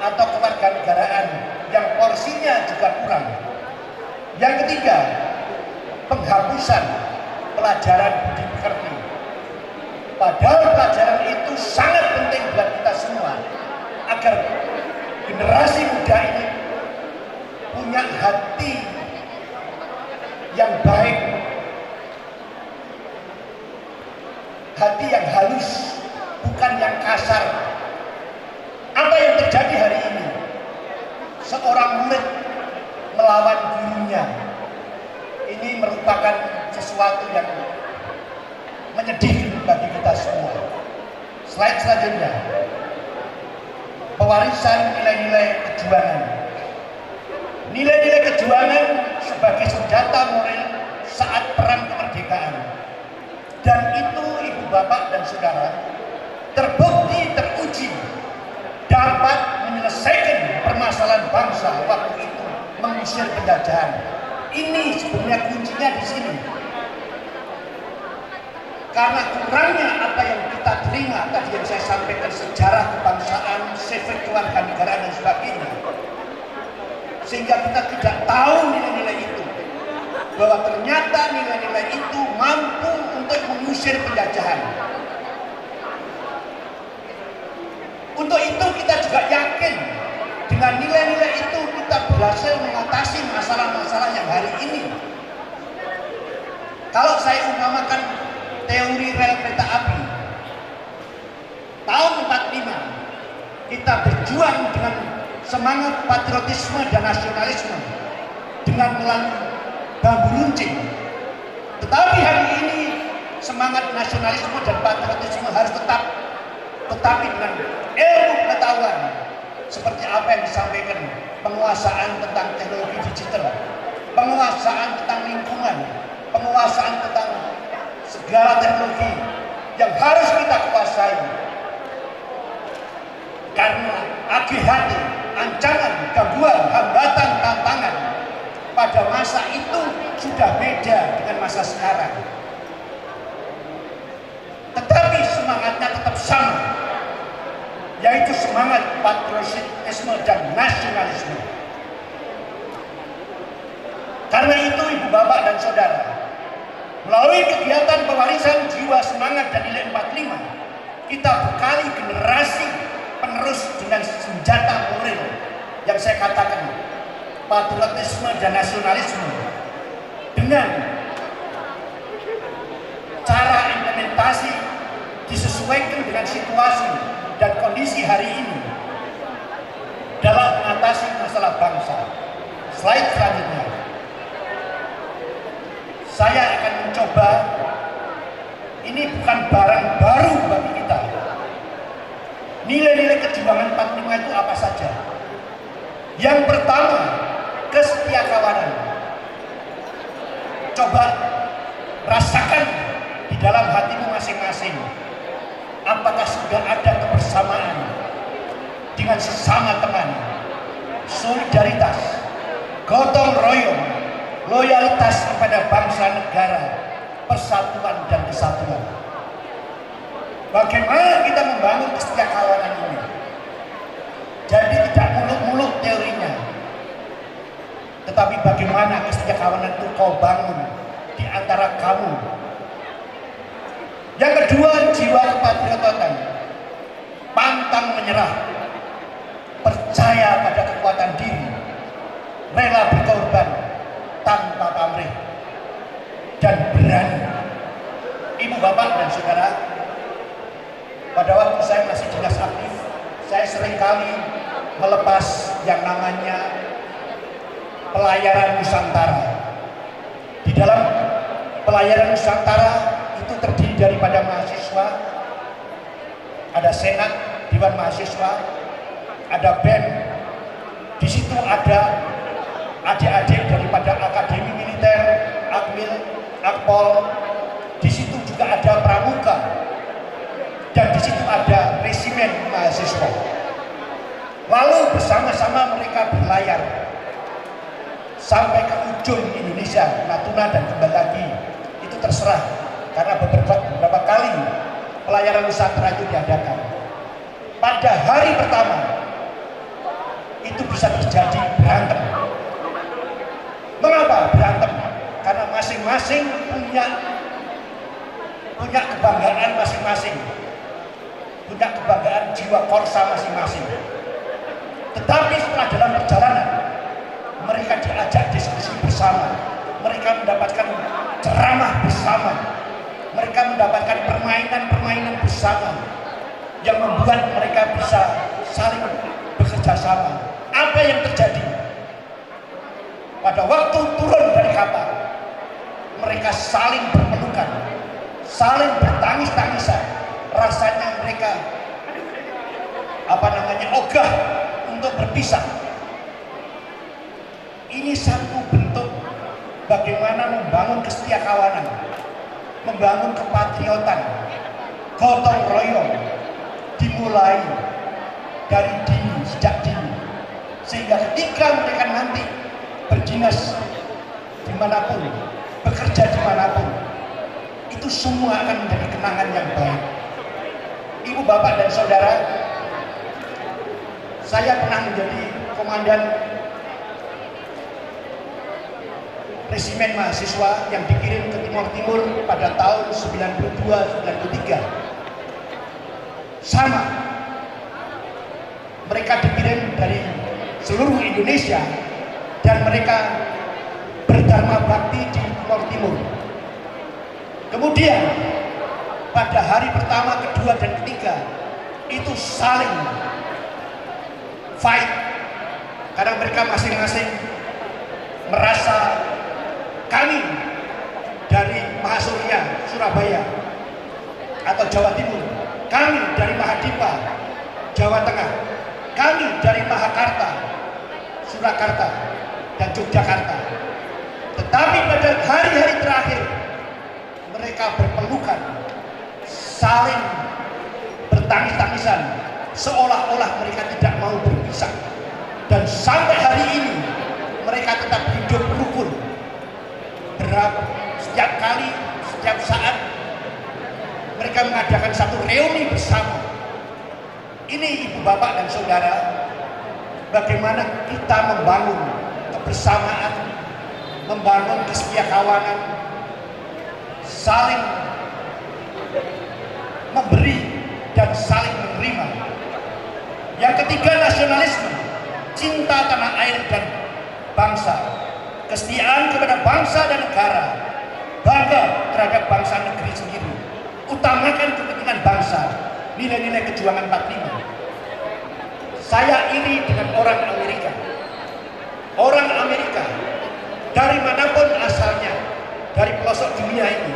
atau kewarganegaraan yang porsinya juga kurang. Yang ketiga, penghapusan pelajaran budi pekerti. Padahal pelajaran itu sangat penting buat kita semua agar generasi muda ini punya hati yang baik, hati yang halus, bukan yang kasar. Apa yang terjadi hari ini? Seorang murid melawan gurunya. Ini merupakan sesuatu yang menyedihkan bagi kita semua. Slide selanjutnya, pewarisan nilai-nilai kejuangan. Nilai-nilai kejuangan sebagai senjata moral saat perang kemerdekaan. Dan itu ibu bapak dan saudara terbukti teruji dapat menyelesaikan permasalahan bangsa waktu itu, mengusir penjajahan. Ini sebenarnya kuncinya di sini. Karena kurangnya apa yang kita terima tadi yang saya sampaikan, sejarah kebangsaan, sifat kewarganegaraan dan sebagainya, sehingga kita tidak tahu nilai-nilai itu, bahwa ternyata nilai-nilai itu mampu untuk mengusir penjajahan. Untuk itu kita juga yakin dengan nilai-nilai itu kita berhasil mengatasi masalah-masalah yang hari ini. Kalau saya umpamakan teori rel kereta api, tahun 45 kita berjuang dengan semangat patriotisme dan nasionalisme dengan melalui bambu runcing. Tetapi hari ini semangat nasionalisme dan patriotisme harus tetap, tetapi dengan ilmu pengetahuan seperti apa yang disampaikan, penguasaan tentang teknologi digital, penguasaan tentang lingkungan, penguasaan tentang segala teknologi yang harus kita kuasai. Karena AGHT, ancaman, gangguan, hambatan, tantangan pada masa itu sudah beda dengan masa sekarang. Tetapi semangatnya tetap sama, yaitu semangat patriotisme dan nasionalisme. Karena itu ibu bapak dan saudara, melalui kegiatan pewarisan jiwa semangat dan nilai 45, kita bekali generasi penerus dengan senjata moral yang saya katakan, patriotisme dan nasionalisme, dengan cara implementasi disesuaikan dengan situasi dan kondisi hari ini dalam mengatasi masalah bangsa. Slide selanjutnya, saya akan mencoba, ini bukan barang baru bagi kita. Nilai-nilai kejuangan 45 itu apa saja? Yang pertama, kesetiakawanan. Coba rasakan di dalam hatimu masing-masing, apakah sudah ada kebersamaan dengan sesama teman, solidaritas, gotong royong, loyalitas kepada bangsa negara, persatuan dan kesatuan. Bagaimana kita membangun kesetiakawanan ini? Jadi tidak muluk-muluk teorinya, tetapi bagaimana kesetiakawanan itu kau bangun di antara kamu. Yang kedua, jiwa kepatriotan, pantang menyerah, percaya pada kekuatan diri, rela berkorban tanpa pamrih, dan berani. Ibu bapak dan saudara, pada waktu saya masih dinas aktif, saya seringkali melepas yang namanya pelayaran Nusantara. Di dalam pelayaran Nusantara itu terdiri daripada mahasiswa, ada senat, dewan mahasiswa, ada BEM, di situ ada adik-adik daripada akademi militer, akmil, akpol, di situ juga ada pramuka, dan di situ ada resimen mahasiswa. Lalu bersama-sama mereka berlayar sampai ke ujung Indonesia, Natuna dan kembali lagi. Itu terserah, karena beberapa kali pelayaran Nusantara itu diadakan. Pada hari pertama itu bisa terjadi berantem. Mengapa berantem? Karena masing-masing punya kebanggaan masing-masing, punya kebanggaan jiwa korsa masing-masing. Tetapi setelah dalam perjalanan mereka diajak diskusi bersama, mereka mendapatkan ceramah bersama, mereka mendapatkan permainan-permainan bersama yang membuat mereka bisa saling bekerja sama. Apa yang terjadi? Pada waktu turun dari kapal, mereka saling berpelukan, saling bertangis-tangisan. Rasanya mereka ogah untuk berpisah. Ini satu bentuk bagaimana membangun kesetiakawanan, membangun kepatriotan, gotong royong dimulai dari dini, sejak dini, sehingga ketika mereka nanti berdinas dimanapun, bekerja dimanapun, itu semua akan menjadi kenangan yang baik. Ibu, bapak, dan saudara, saya pernah menjadi komandan resimen mahasiswa yang dikirim ke Timur Timur pada tahun 92-93. Sama, mereka dikirim dari seluruh Indonesia dan mereka berdharma bakti di Timur Timur. Kemudian pada hari pertama, kedua, dan ketiga itu saling fight karena mereka masing-masing merasa kami dari Mahasurya, Surabaya atau Jawa Timur, kami dari Mahadipa, Jawa Tengah, kami dari Mahakarta, Surakarta, dan Yogyakarta. Tetapi pada hari-hari terakhir mereka berpelukan, saling bertangis-tangisan, seolah-olah mereka tidak mau berpisah. Dan sampai hari ini mereka tetap hidup rukun. Setiap kali, setiap saat mereka mengadakan satu reuni bersama. Ini ibu, bapak, dan saudara, bagaimana kita membangun kebersamaan, membangun kesetiakawanan, saling memberi dan saling menerima. Yang ketiga, nasionalisme, cinta tanah air dan bangsa, kesetiaan kepada bangsa dan negara, bangga terhadap bangsa negeri sendiri, utamakan kepentingan bangsa, nilai-nilai kejuangan 45. Saya iri dengan orang Amerika. Orang Amerika dari manapun asalnya, dari pelosok dunia ini,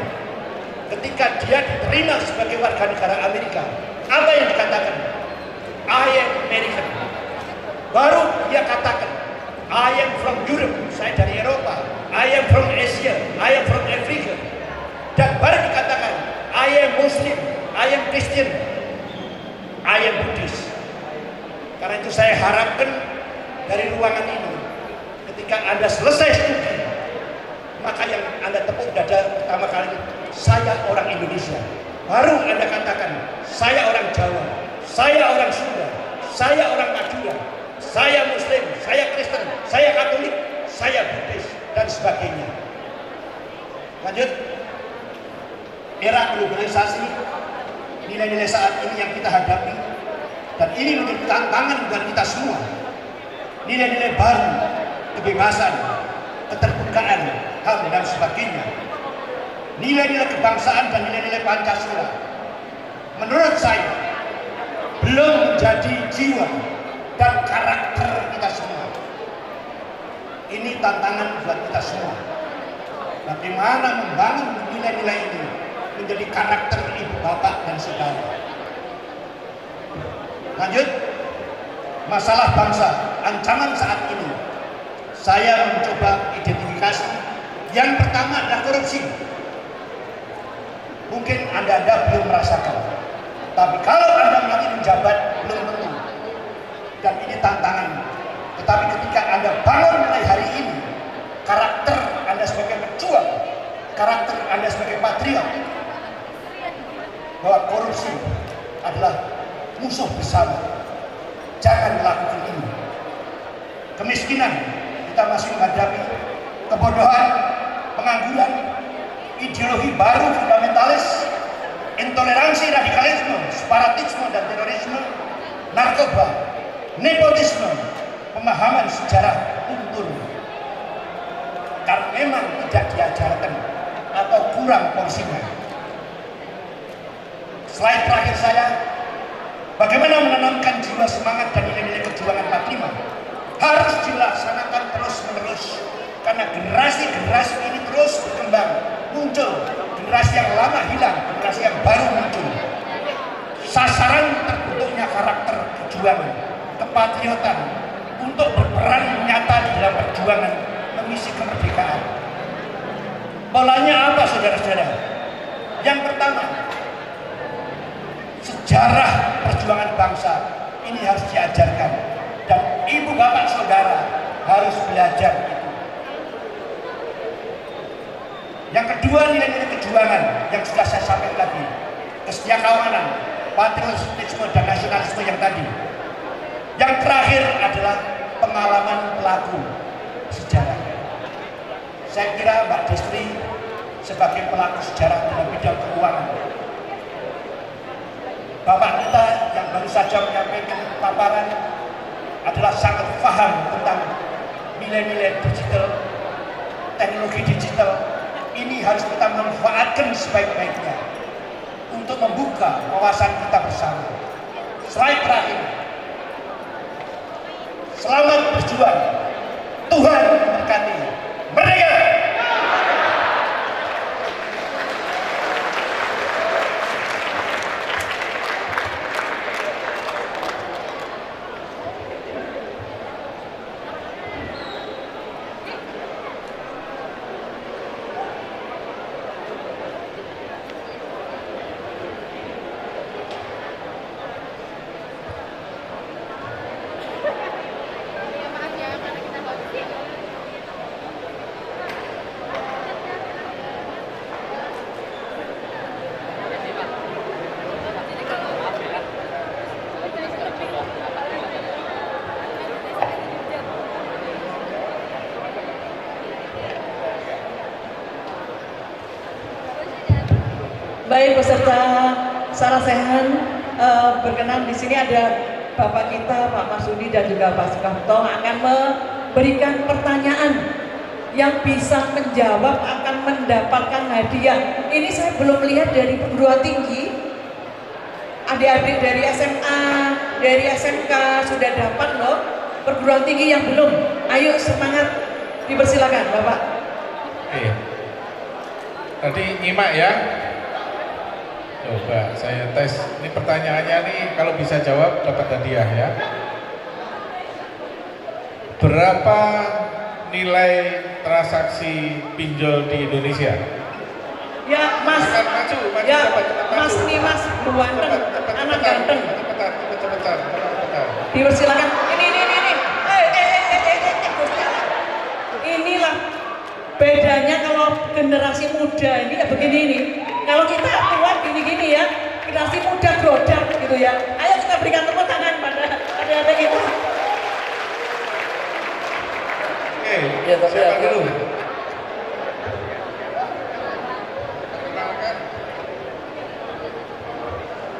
ketika dia diterima sebagai warga negara Amerika, apa yang dikatakan? I am American. Baru dia katakan, I am from Europe, saya dari Eropa. I am from Asia, I am from Africa. Dan baru dikatakan, I am Muslim, I am Christian, I am Buddhist. Karena itu saya harapkan dari ruangan ini, ketika Anda selesai studi, maka yang Anda tepuk dada pertama kali, saya orang Indonesia. Baru Anda katakan, saya orang Jawa, saya orang Sunda, saya orang Madura, saya Muslim, saya Kristen, saya Katolik, saya Buddhis, dan sebagainya. Lanjut. Era globalisasi, nilai-nilai saat ini yang kita hadapi, dan ini menjadi tantangan buat kita semua. Nilai-nilai baru, kebebasan, keterbukaan, HAM, dan sebagainya. Nilai-nilai kebangsaan dan nilai-nilai Pancasila, menurut saya, belum menjadi jiwa dan karakter kita semua. Ini tantangan buat kita semua. Bagaimana membangun nilai-nilai ini menjadi karakter ibu, bapak, dan saudara. Lanjut, masalah bangsa, ancaman saat ini. Saya mencoba identifikasi. Yang pertama adalah korupsi. Mungkin Anda belum merasakan, tapi kalau Anda nanti menjabat, belum tentu. Dan ini tantangan. Tetapi ketika Anda bangun mulai hari ini, karakter Anda sebagai pejuang, karakter Anda sebagai patriot, bahwa korupsi adalah musuh bersama. Jangan melakukan ini. Kemiskinan, kita masih menghadapi kebodohan, pengangguran, ideologi baru fundamentalis, intoleransi, radikalisme, separatisme, dan terorisme, narkoba, nepotisme, pemahaman sejarah luntur. Karena memang tidak diajarkan atau kurang porsinya. Slide terakhir saya, bagaimana menanamkan jiwa semangat dan nilai-nilai kejuangan 45 harus dilaksanakan terus-menerus, karena generasi-generasi ini terus berkembang, muncul, generasi yang lama hilang, generasi yang baru muncul. Sasaran terbentuknya karakter perjuangan, kepatriotan untuk berperan nyata di dalam perjuangan mengisi kemerdekaan. Polanya apa saudara-saudara? Yang pertama, sejarah perjuangan bangsa ini harus diajarkan dan ibu bapak saudara harus belajar itu. Yang kedua, nilai-nilai kejuangan yang sudah saya sampaikan tadi, kesetiakawanan, patriotisme dan nasionalisme yang tadi. Yang terakhir adalah pengalaman pelaku sejarah. Saya kira Mbak Destri sebagai pelaku sejarah dalam bidang keuangan, Bapak kita yang baru saja menyampaikan paparan adalah sangat paham tentang nilai-nilai digital, teknologi digital. Ini harus kita manfaatkan sebaik-baiknya untuk membuka wawasan kita bersama. Slide terakhir. Selamat berjuang. Tuhan memberkati. Merdeka! Baik peserta Sarasehan, berkenan di sini ada Bapak kita Pak Masudi dan juga Pak Sukamto akan memberikan pertanyaan yang bisa menjawab akan mendapatkan hadiah. Ini saya belum lihat dari perguruan tinggi, adik-adik dari SMA, dari SMK sudah dapat loh. Perguruan tinggi yang belum, ayo semangat, dipersilakan Bapak. Oke, tadi nyimak ya. Coba saya tes, ini pertanyaannya nih kalau bisa jawab dapat hadiah ya. Berapa nilai transaksi pinjol di Indonesia? Ya Mas, maju, ya cepat, Mas maju. nih Mas, ganteng, anak ganteng. Cepetan. Dipersilakan. Ini. Inilah bedanya kalau generasi muda ini ya begini nih. Kalau kita tua gini-gini ya, generasi muda grodak gitu ya. Ayo kita berikan tepuk tangan pada adik-adik kita. Oke, Ya, tapi siapa ya, dulu?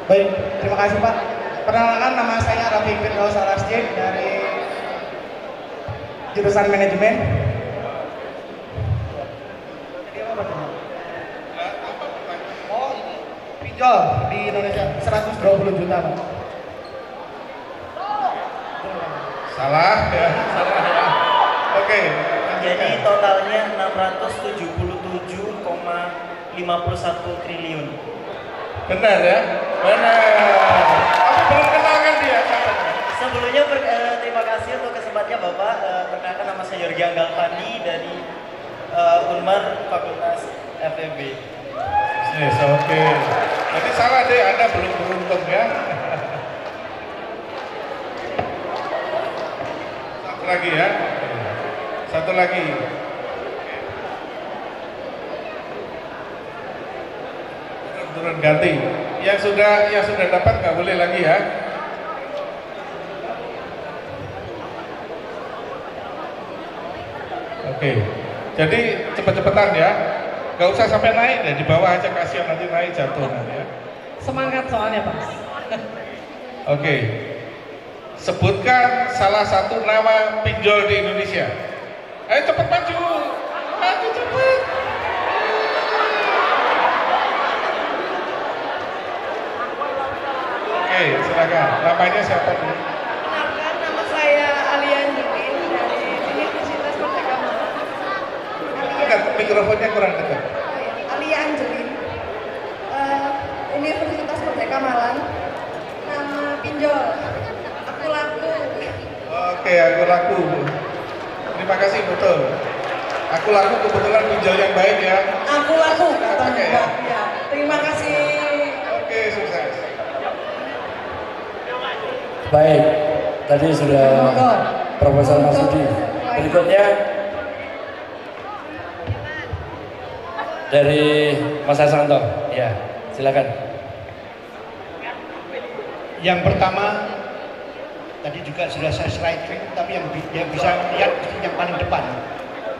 Baik, terima kasih Pak. Perkenalkan, nama saya Rafi Firdaus Arasjid dari jurusan manajemen. Oh, ini pinjol di Indonesia 120 juta Pak. Salah ya. Oke. Jadi totalnya 677,51 triliun. Benar ya? Benar. Tapi belum kenal kan dia? Sebelumnya terima kasih untuk kesempatannya Bapak. Perkenalkan nama saya Yorgi Anggalpani dari Unmar Fakultas FEB. Yes, oke. Jadi salah deh, Anda belum beruntung ya. Satu lagi ya. Satu lagi. Turun ganti. Yang sudah dapat nggak boleh lagi ya. Oke. Jadi cepet-cepetan ya. Gak usah sampai naik deh, di bawah aja, kasihan nanti naik jatuh nanti ya. Semangat soalnya Pak. Oke. Sebutkan salah satu nama pinjol di Indonesia. Ayo cepet maju. Maju cepet. Oke, silakan. Namanya siapa dulu? Kenalkan, nama saya Alian Judin dari Universitas Merdeka Malang. Dekat, mikrofonnya kurang dekat. Malang. Nama pinjol. Aku laku. Oke, aku laku. Terima kasih, betul. Aku laku kebetulan pinjol yang baik ya. Aku laku kata Oke. Mbak. Ya, terima kasih. Oke, sukses. Baik, tadi sudah Profesor Masudi. Berikutnya dari Mas Hasanto. Ya, silakan. Yang pertama, tadi juga sudah saya slide, tapi yang bisa lihat yang paling depan.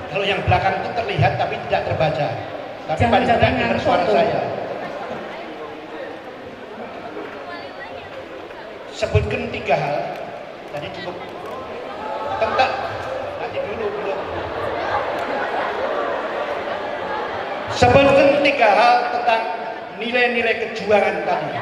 Kalau yang belakang itu terlihat tapi tidak terbaca. Tapi paling tidak dengar suara saya. Sebutkan 3 hal. Tadi cukup tentang nanti dulu belum. Sebutkan 3 hal tentang nilai-nilai kejuangan tadi.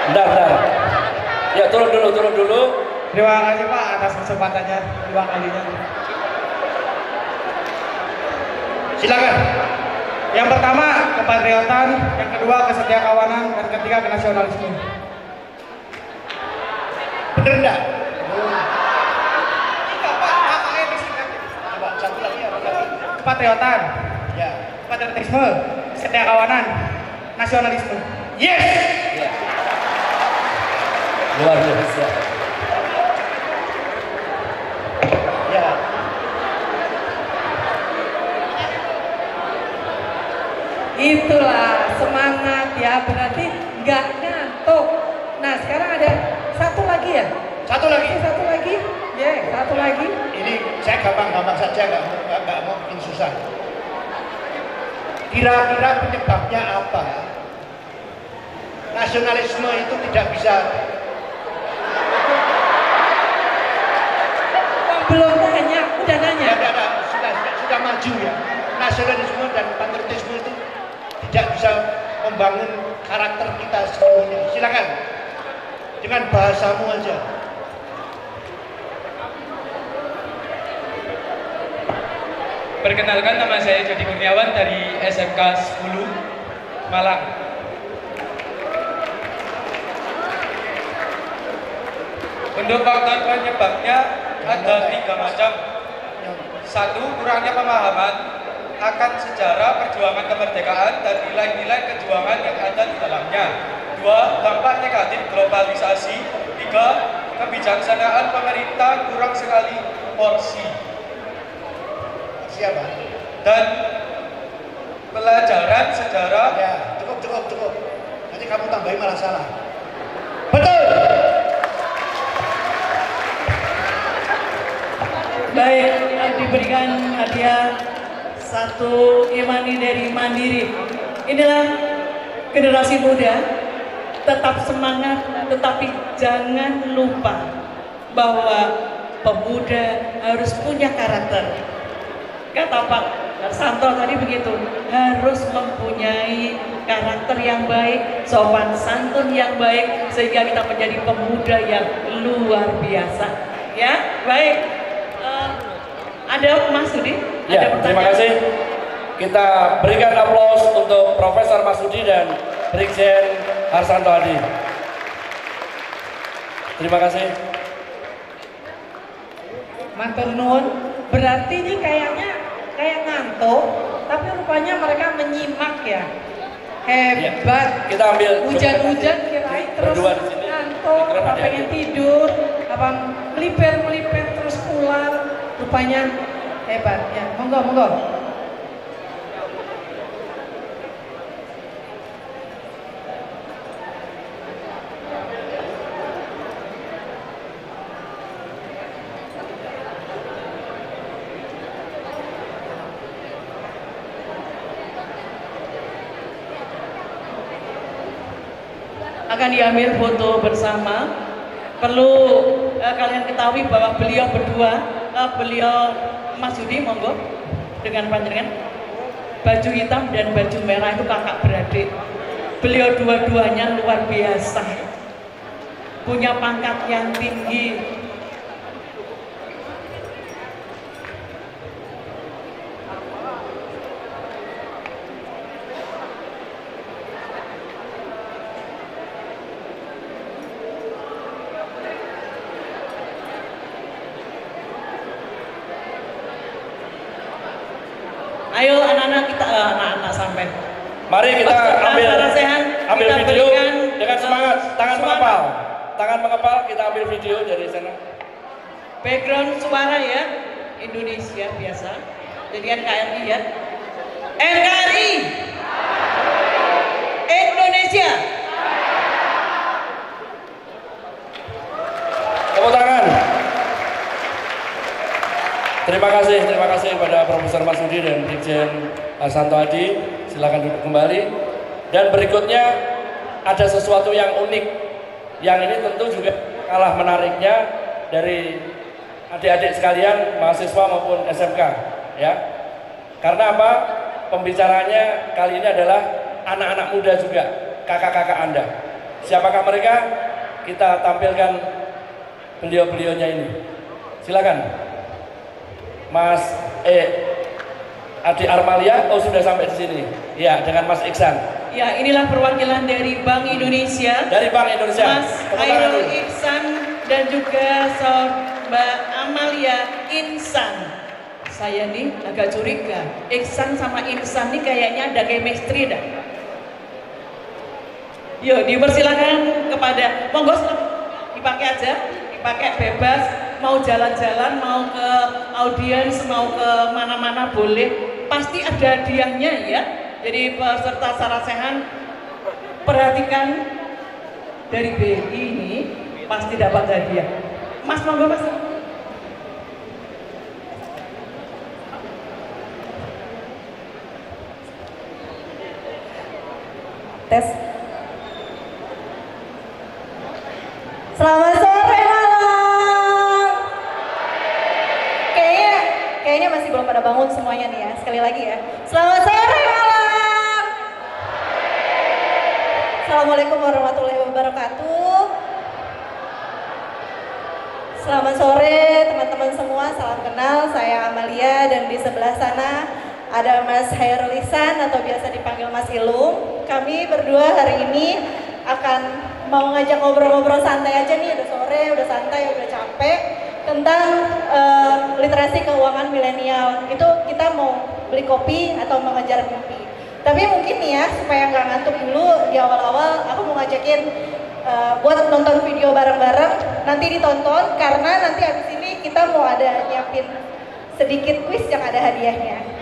Bentar. Ya, turun dulu. Terima kasih Pak atas kesempatannya 2 kalinya. Silakan. Yang pertama kepatriotan, yang kedua kesetiakawanan, dan ketiga kenasionalisme. Bener enggak? Coba satu lagi apa lagi? Kepatriotan, Ya. patriotisme, kesetiakawanan, nasionalisme. Yes. Luar biasa. Ya. Itulah semangat ya, berarti nggak ngantuk. Nah sekarang ada satu lagi ya? Satu lagi. Satu lagi? Satu lagi. Ini saya gampang-gampang saja, nggak mau bikin susah. Kira-kira penyebabnya apa? Nasionalisme itu tidak bisa. Belum nanya, udah nanya. Ya, sudah maju ya. Nasionalisme dan patriotisme itu tidak bisa membangun karakter kita sepenuhnya. Silakan dengan bahasamu aja. Perkenalkan, nama saya Jody Kurniawan dari SMK 10 Malang. Untuk faktor penyebabnya ada 3 macam. 1. Kurangnya pemahaman akan sejarah perjuangan kemerdekaan dan nilai-nilai kejuangan yang ada di dalamnya. 2. Dampak negatif globalisasi. 3. Kebijaksanaan pemerintah kurang sekali porsi. Siapa? Dan pelajaran sejarah. Ya, cukup. Nanti kamu tambahin malah salah. Betul. Baik, diberikan hadiah 1 e-money dari Mandiri. Inilah generasi muda, tetap semangat, tetapi jangan lupa bahwa pemuda harus punya karakter. Kata Pak Santo tadi begitu, harus mempunyai karakter yang baik, sopan santun yang baik, sehingga kita menjadi pemuda yang luar biasa. Ya, baik. Ada Mas Sudi? Ya, terima kasih. Kita berikan aplaus untuk Profesor Masudi dan Brigjen Harsanto Hadi. Terima kasih. Matur nuwun. Berarti ini kayaknya kayak ngantuk, tapi rupanya mereka menyimak ya. Hebat. Kita ambil Hujan-hujan kirain terus berdua di sini. ngantuk, apa pengen tidur, apa melipir terus pulang. Rupanya hebat ya. Monggo. Akan diambil foto bersama. Perlu kalian ketahui bahwa beliau berdua, beliau Mas Yudi, monggo dengan panjenengan, baju hitam dan baju merah itu kakak beradik. Beliau dua-duanya luar biasa. punya pangkat yang tinggi. Ayo anak-anak kita, anak-anak sampai. Mari kita ambil video berikan, dengan semangat, tangan mengepal, kita ambil video dari sana. Background suara ya, Indonesia biasa. Jadi NKRI ya. NKRI Indonesia. Tepuk tangan. Terima kasih kepada Profesor Masudi dan Brigjen Santo Adi. Silakan duduk kembali. Dan berikutnya ada sesuatu yang unik. Yang ini tentu juga kalah menariknya dari adik-adik sekalian, mahasiswa maupun SMK, ya. Karena apa? Pembicaranya kali ini adalah anak-anak muda juga, kakak-kakak Anda. Siapakah mereka? Kita tampilkan beliau-beliaunya ini. Silakan. Mas Adi Armalia, sudah sampai di sini. Ya, dengan Mas Iksan. Ya, inilah perwakilan dari Bank Indonesia. Dari Bank Indonesia. Mas Hairul Iksan dan juga Mbak Amalia Insan. Saya nih agak curiga, Iksan sama Insan nih kayaknya ada chemistry dah. Yuk, dipersilakan kepada, monggo dipakai aja, dipakai bebas. Mau jalan-jalan, mau ke audiens, mau ke mana-mana boleh, pasti ada hadiahnya ya. Jadi peserta sarasehan perhatikan dari BI ini pasti dapat hadiah. Mas monggo Mas. Tes. Selamat sore malam. Kayaknya masih belum pada bangun semuanya nih ya. Sekali lagi ya. Selamat sore malam. Assalamualaikum warahmatullahi wabarakatuh. Selamat sore teman-teman semua. Salam kenal. Saya Amalia dan di sebelah sana ada Mas Hairul Ihsan atau biasa dipanggil Mas Ilung. Kami berdua hari ini akan mau ngajak ngobrol-ngobrol santai aja nih. Udah sore, udah santai, udah capek. Tentang literasi keuangan milenial. Itu kita mau beli kopi atau mengejar mimpi. Tapi mungkin nih ya, supaya nggak ngantuk dulu di awal-awal, aku mau ngajakin buat nonton video bareng-bareng. Nanti ditonton, karena nanti abis ini kita mau ada nyiapin sedikit quiz yang ada hadiahnya.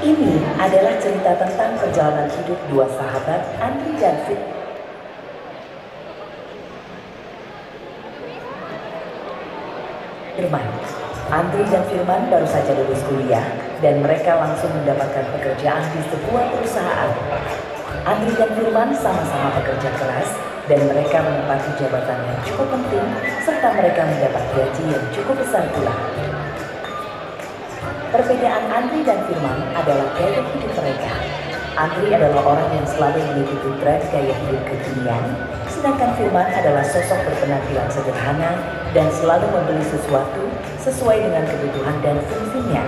Ini adalah cerita tentang perjalanan hidup dua sahabat, Andri dan Firman. Andri dan Firman baru saja lulus kuliah dan mereka langsung mendapatkan pekerjaan di sebuah perusahaan. Andri dan Firman sama-sama bekerja keras dan mereka menempati jabatan yang cukup penting serta mereka mendapat gaji yang cukup besar pula. Perbedaan Andri dan Firman adalah gaya hidup mereka. Andri adalah orang yang selalu mengikuti tren gaya hidup kekinian, sedangkan Firman adalah sosok berpenampilan sederhana dan selalu membeli sesuatu sesuai dengan kebutuhan dan fungsinya.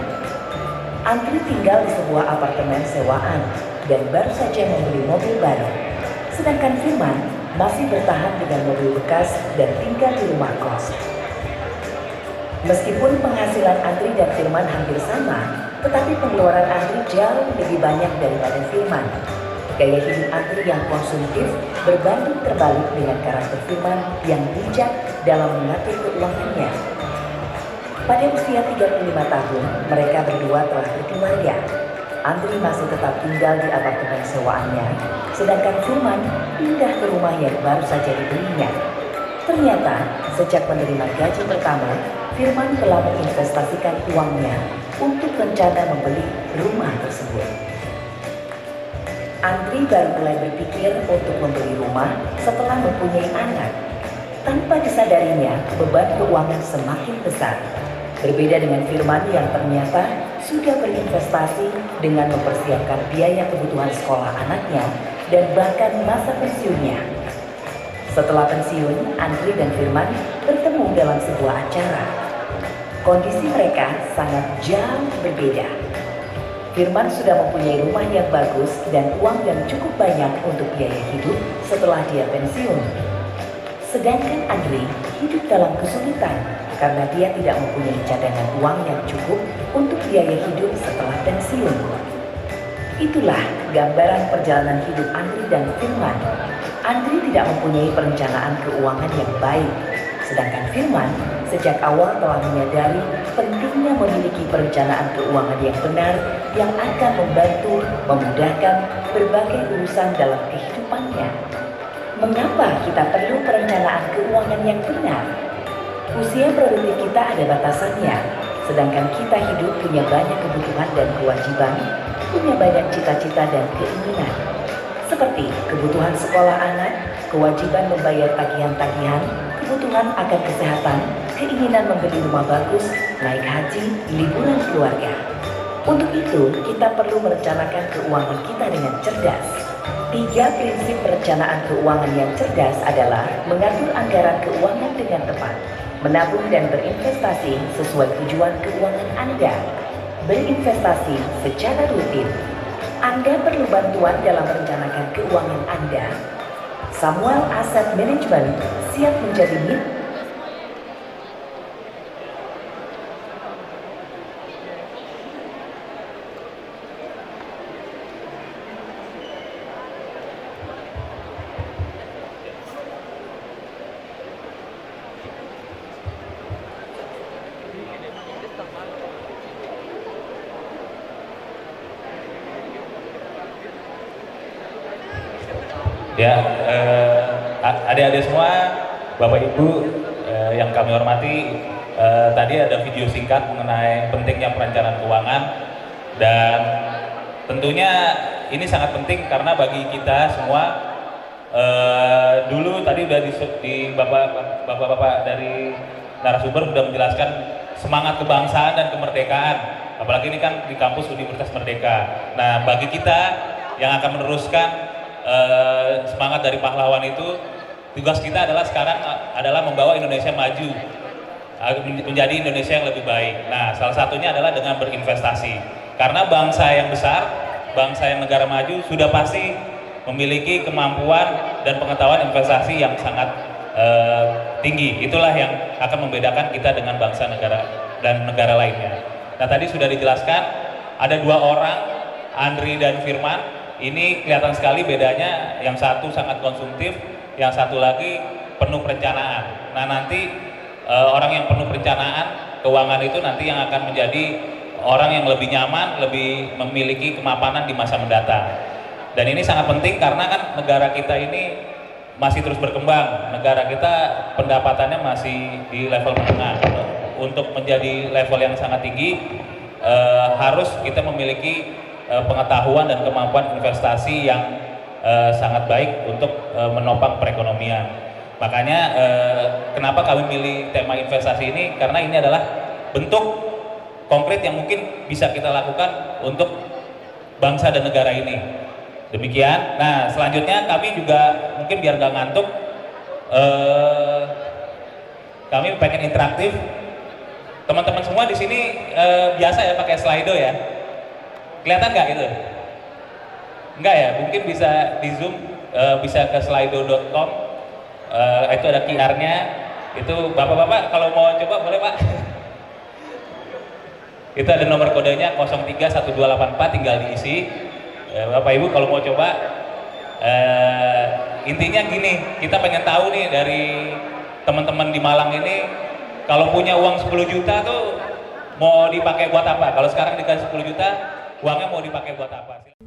Andri tinggal di sebuah apartemen sewaan dan baru saja membeli mobil baru, sedangkan Firman masih bertahan dengan mobil bekas dan tinggal di rumah kos. Meskipun penghasilan Andri dan Firman hampir sama, tetapi pengeluaran Andri jauh lebih banyak daripada Firman. Gaya hidup Andri yang konsumtif berbanding terbalik dengan karakter Firman yang bijak dalam mengatur keuangannya. Pada usia 35 tahun, mereka berdua telah berkeluarga. Andri masih tetap tinggal di apartemen sewaannya, sedangkan Firman pindah ke rumah yang baru saja dibelinya. Ternyata, sejak menerima gaji pertama, Firman telah menginvestasikan uangnya untuk rencana membeli rumah tersebut. Andri baru mulai berpikir untuk membeli rumah setelah mempunyai anak. Tanpa disadarinya, beban keuangan semakin besar. Berbeda dengan Firman yang ternyata sudah berinvestasi dengan mempersiapkan biaya kebutuhan sekolah anaknya dan bahkan masa pensiunnya. Setelah pensiun, Andri dan Firman bertemu dalam sebuah acara. Kondisi mereka sangat jauh berbeda. Firman sudah mempunyai rumah yang bagus dan uang yang cukup banyak untuk biaya hidup setelah dia pensiun. Sedangkan Andri hidup dalam kesulitan karena dia tidak mempunyai cadangan uang yang cukup untuk biaya hidup setelah pensiun. Itulah gambaran perjalanan hidup Andri dan Firman. Andri tidak mempunyai perencanaan keuangan yang baik, sedangkan Firman sejak awal telah menyadari pentingnya memiliki perencanaan keuangan yang benar yang akan membantu memudahkan berbagai urusan dalam kehidupannya. Mengapa kita perlu perencanaan keuangan yang benar? Usia produktif kita ada batasannya, sedangkan kita hidup punya banyak kebutuhan dan kewajiban, punya banyak cita-cita dan keinginan. Seperti kebutuhan sekolah anak, kewajiban membayar tagihan-tagihan, kebutuhan akan kesehatan, keinginan membeli rumah bagus, naik haji, liburan keluarga. Untuk itu, kita perlu merencanakan keuangan kita dengan cerdas. 3 prinsip perencanaan keuangan yang cerdas adalah mengatur anggaran keuangan dengan tepat, menabung dan berinvestasi sesuai tujuan keuangan Anda, berinvestasi secara rutin. Anda perlu bantuan dalam merencanakan keuangan Anda. Samuel Asset Management siap menjadi mitra. Ya, adik-adik semua, Bapak Ibu yang kami hormati, tadi ada video singkat mengenai pentingnya perencanaan keuangan, dan tentunya ini sangat penting karena bagi kita semua, dulu tadi udah di bapak-bapak dari narasumber sudah menjelaskan semangat kebangsaan dan kemerdekaan, apalagi ini kan di kampus Universitas Merdeka. Nah, bagi kita yang akan meneruskan semangat dari pahlawan itu, tugas kita adalah sekarang adalah membawa Indonesia maju, menjadi Indonesia yang lebih baik. Nah, salah satunya adalah dengan berinvestasi, karena bangsa yang besar, bangsa yang negara maju sudah pasti memiliki kemampuan dan pengetahuan investasi yang sangat tinggi. Itulah yang akan membedakan kita dengan bangsa negara dan negara lainnya. Nah, tadi sudah dijelaskan ada 2 orang, Andri dan Firman. Ini kelihatan sekali bedanya, yang satu sangat konsumtif, yang satu lagi penuh perencanaan. Nah, nanti orang yang penuh perencanaan keuangan itu nanti yang akan menjadi orang yang lebih nyaman, lebih memiliki kemapanan di masa mendatang. Dan ini sangat penting karena kan negara kita ini masih terus berkembang. Negara kita pendapatannya masih di level menengah. Untuk menjadi level yang sangat tinggi, harus kita memiliki pengetahuan dan kemampuan investasi yang sangat baik untuk menopang perekonomian. Makanya kenapa kami pilih tema investasi ini, karena ini adalah bentuk konkret yang mungkin bisa kita lakukan untuk bangsa dan negara ini. Demikian. Nah, selanjutnya kami juga mungkin biar gak ngantuk, kami pengen interaktif. Teman-teman semua di sini biasa ya pakai Slido ya. Kelihatan nggak itu? Enggak ya, mungkin bisa di zoom, bisa ke slido.com, itu ada QR-nya. Itu bapak-bapak kalau mau coba boleh pak. Itu ada nomor kodenya 031284, tinggal diisi. Bapak Ibu kalau mau coba, intinya gini, kita pengen tahu nih dari teman-teman di Malang ini, kalau punya uang 10 juta tuh mau dipakai buat apa? Kalau sekarang dikasih 10 juta, uangnya mau dipakai buat apa?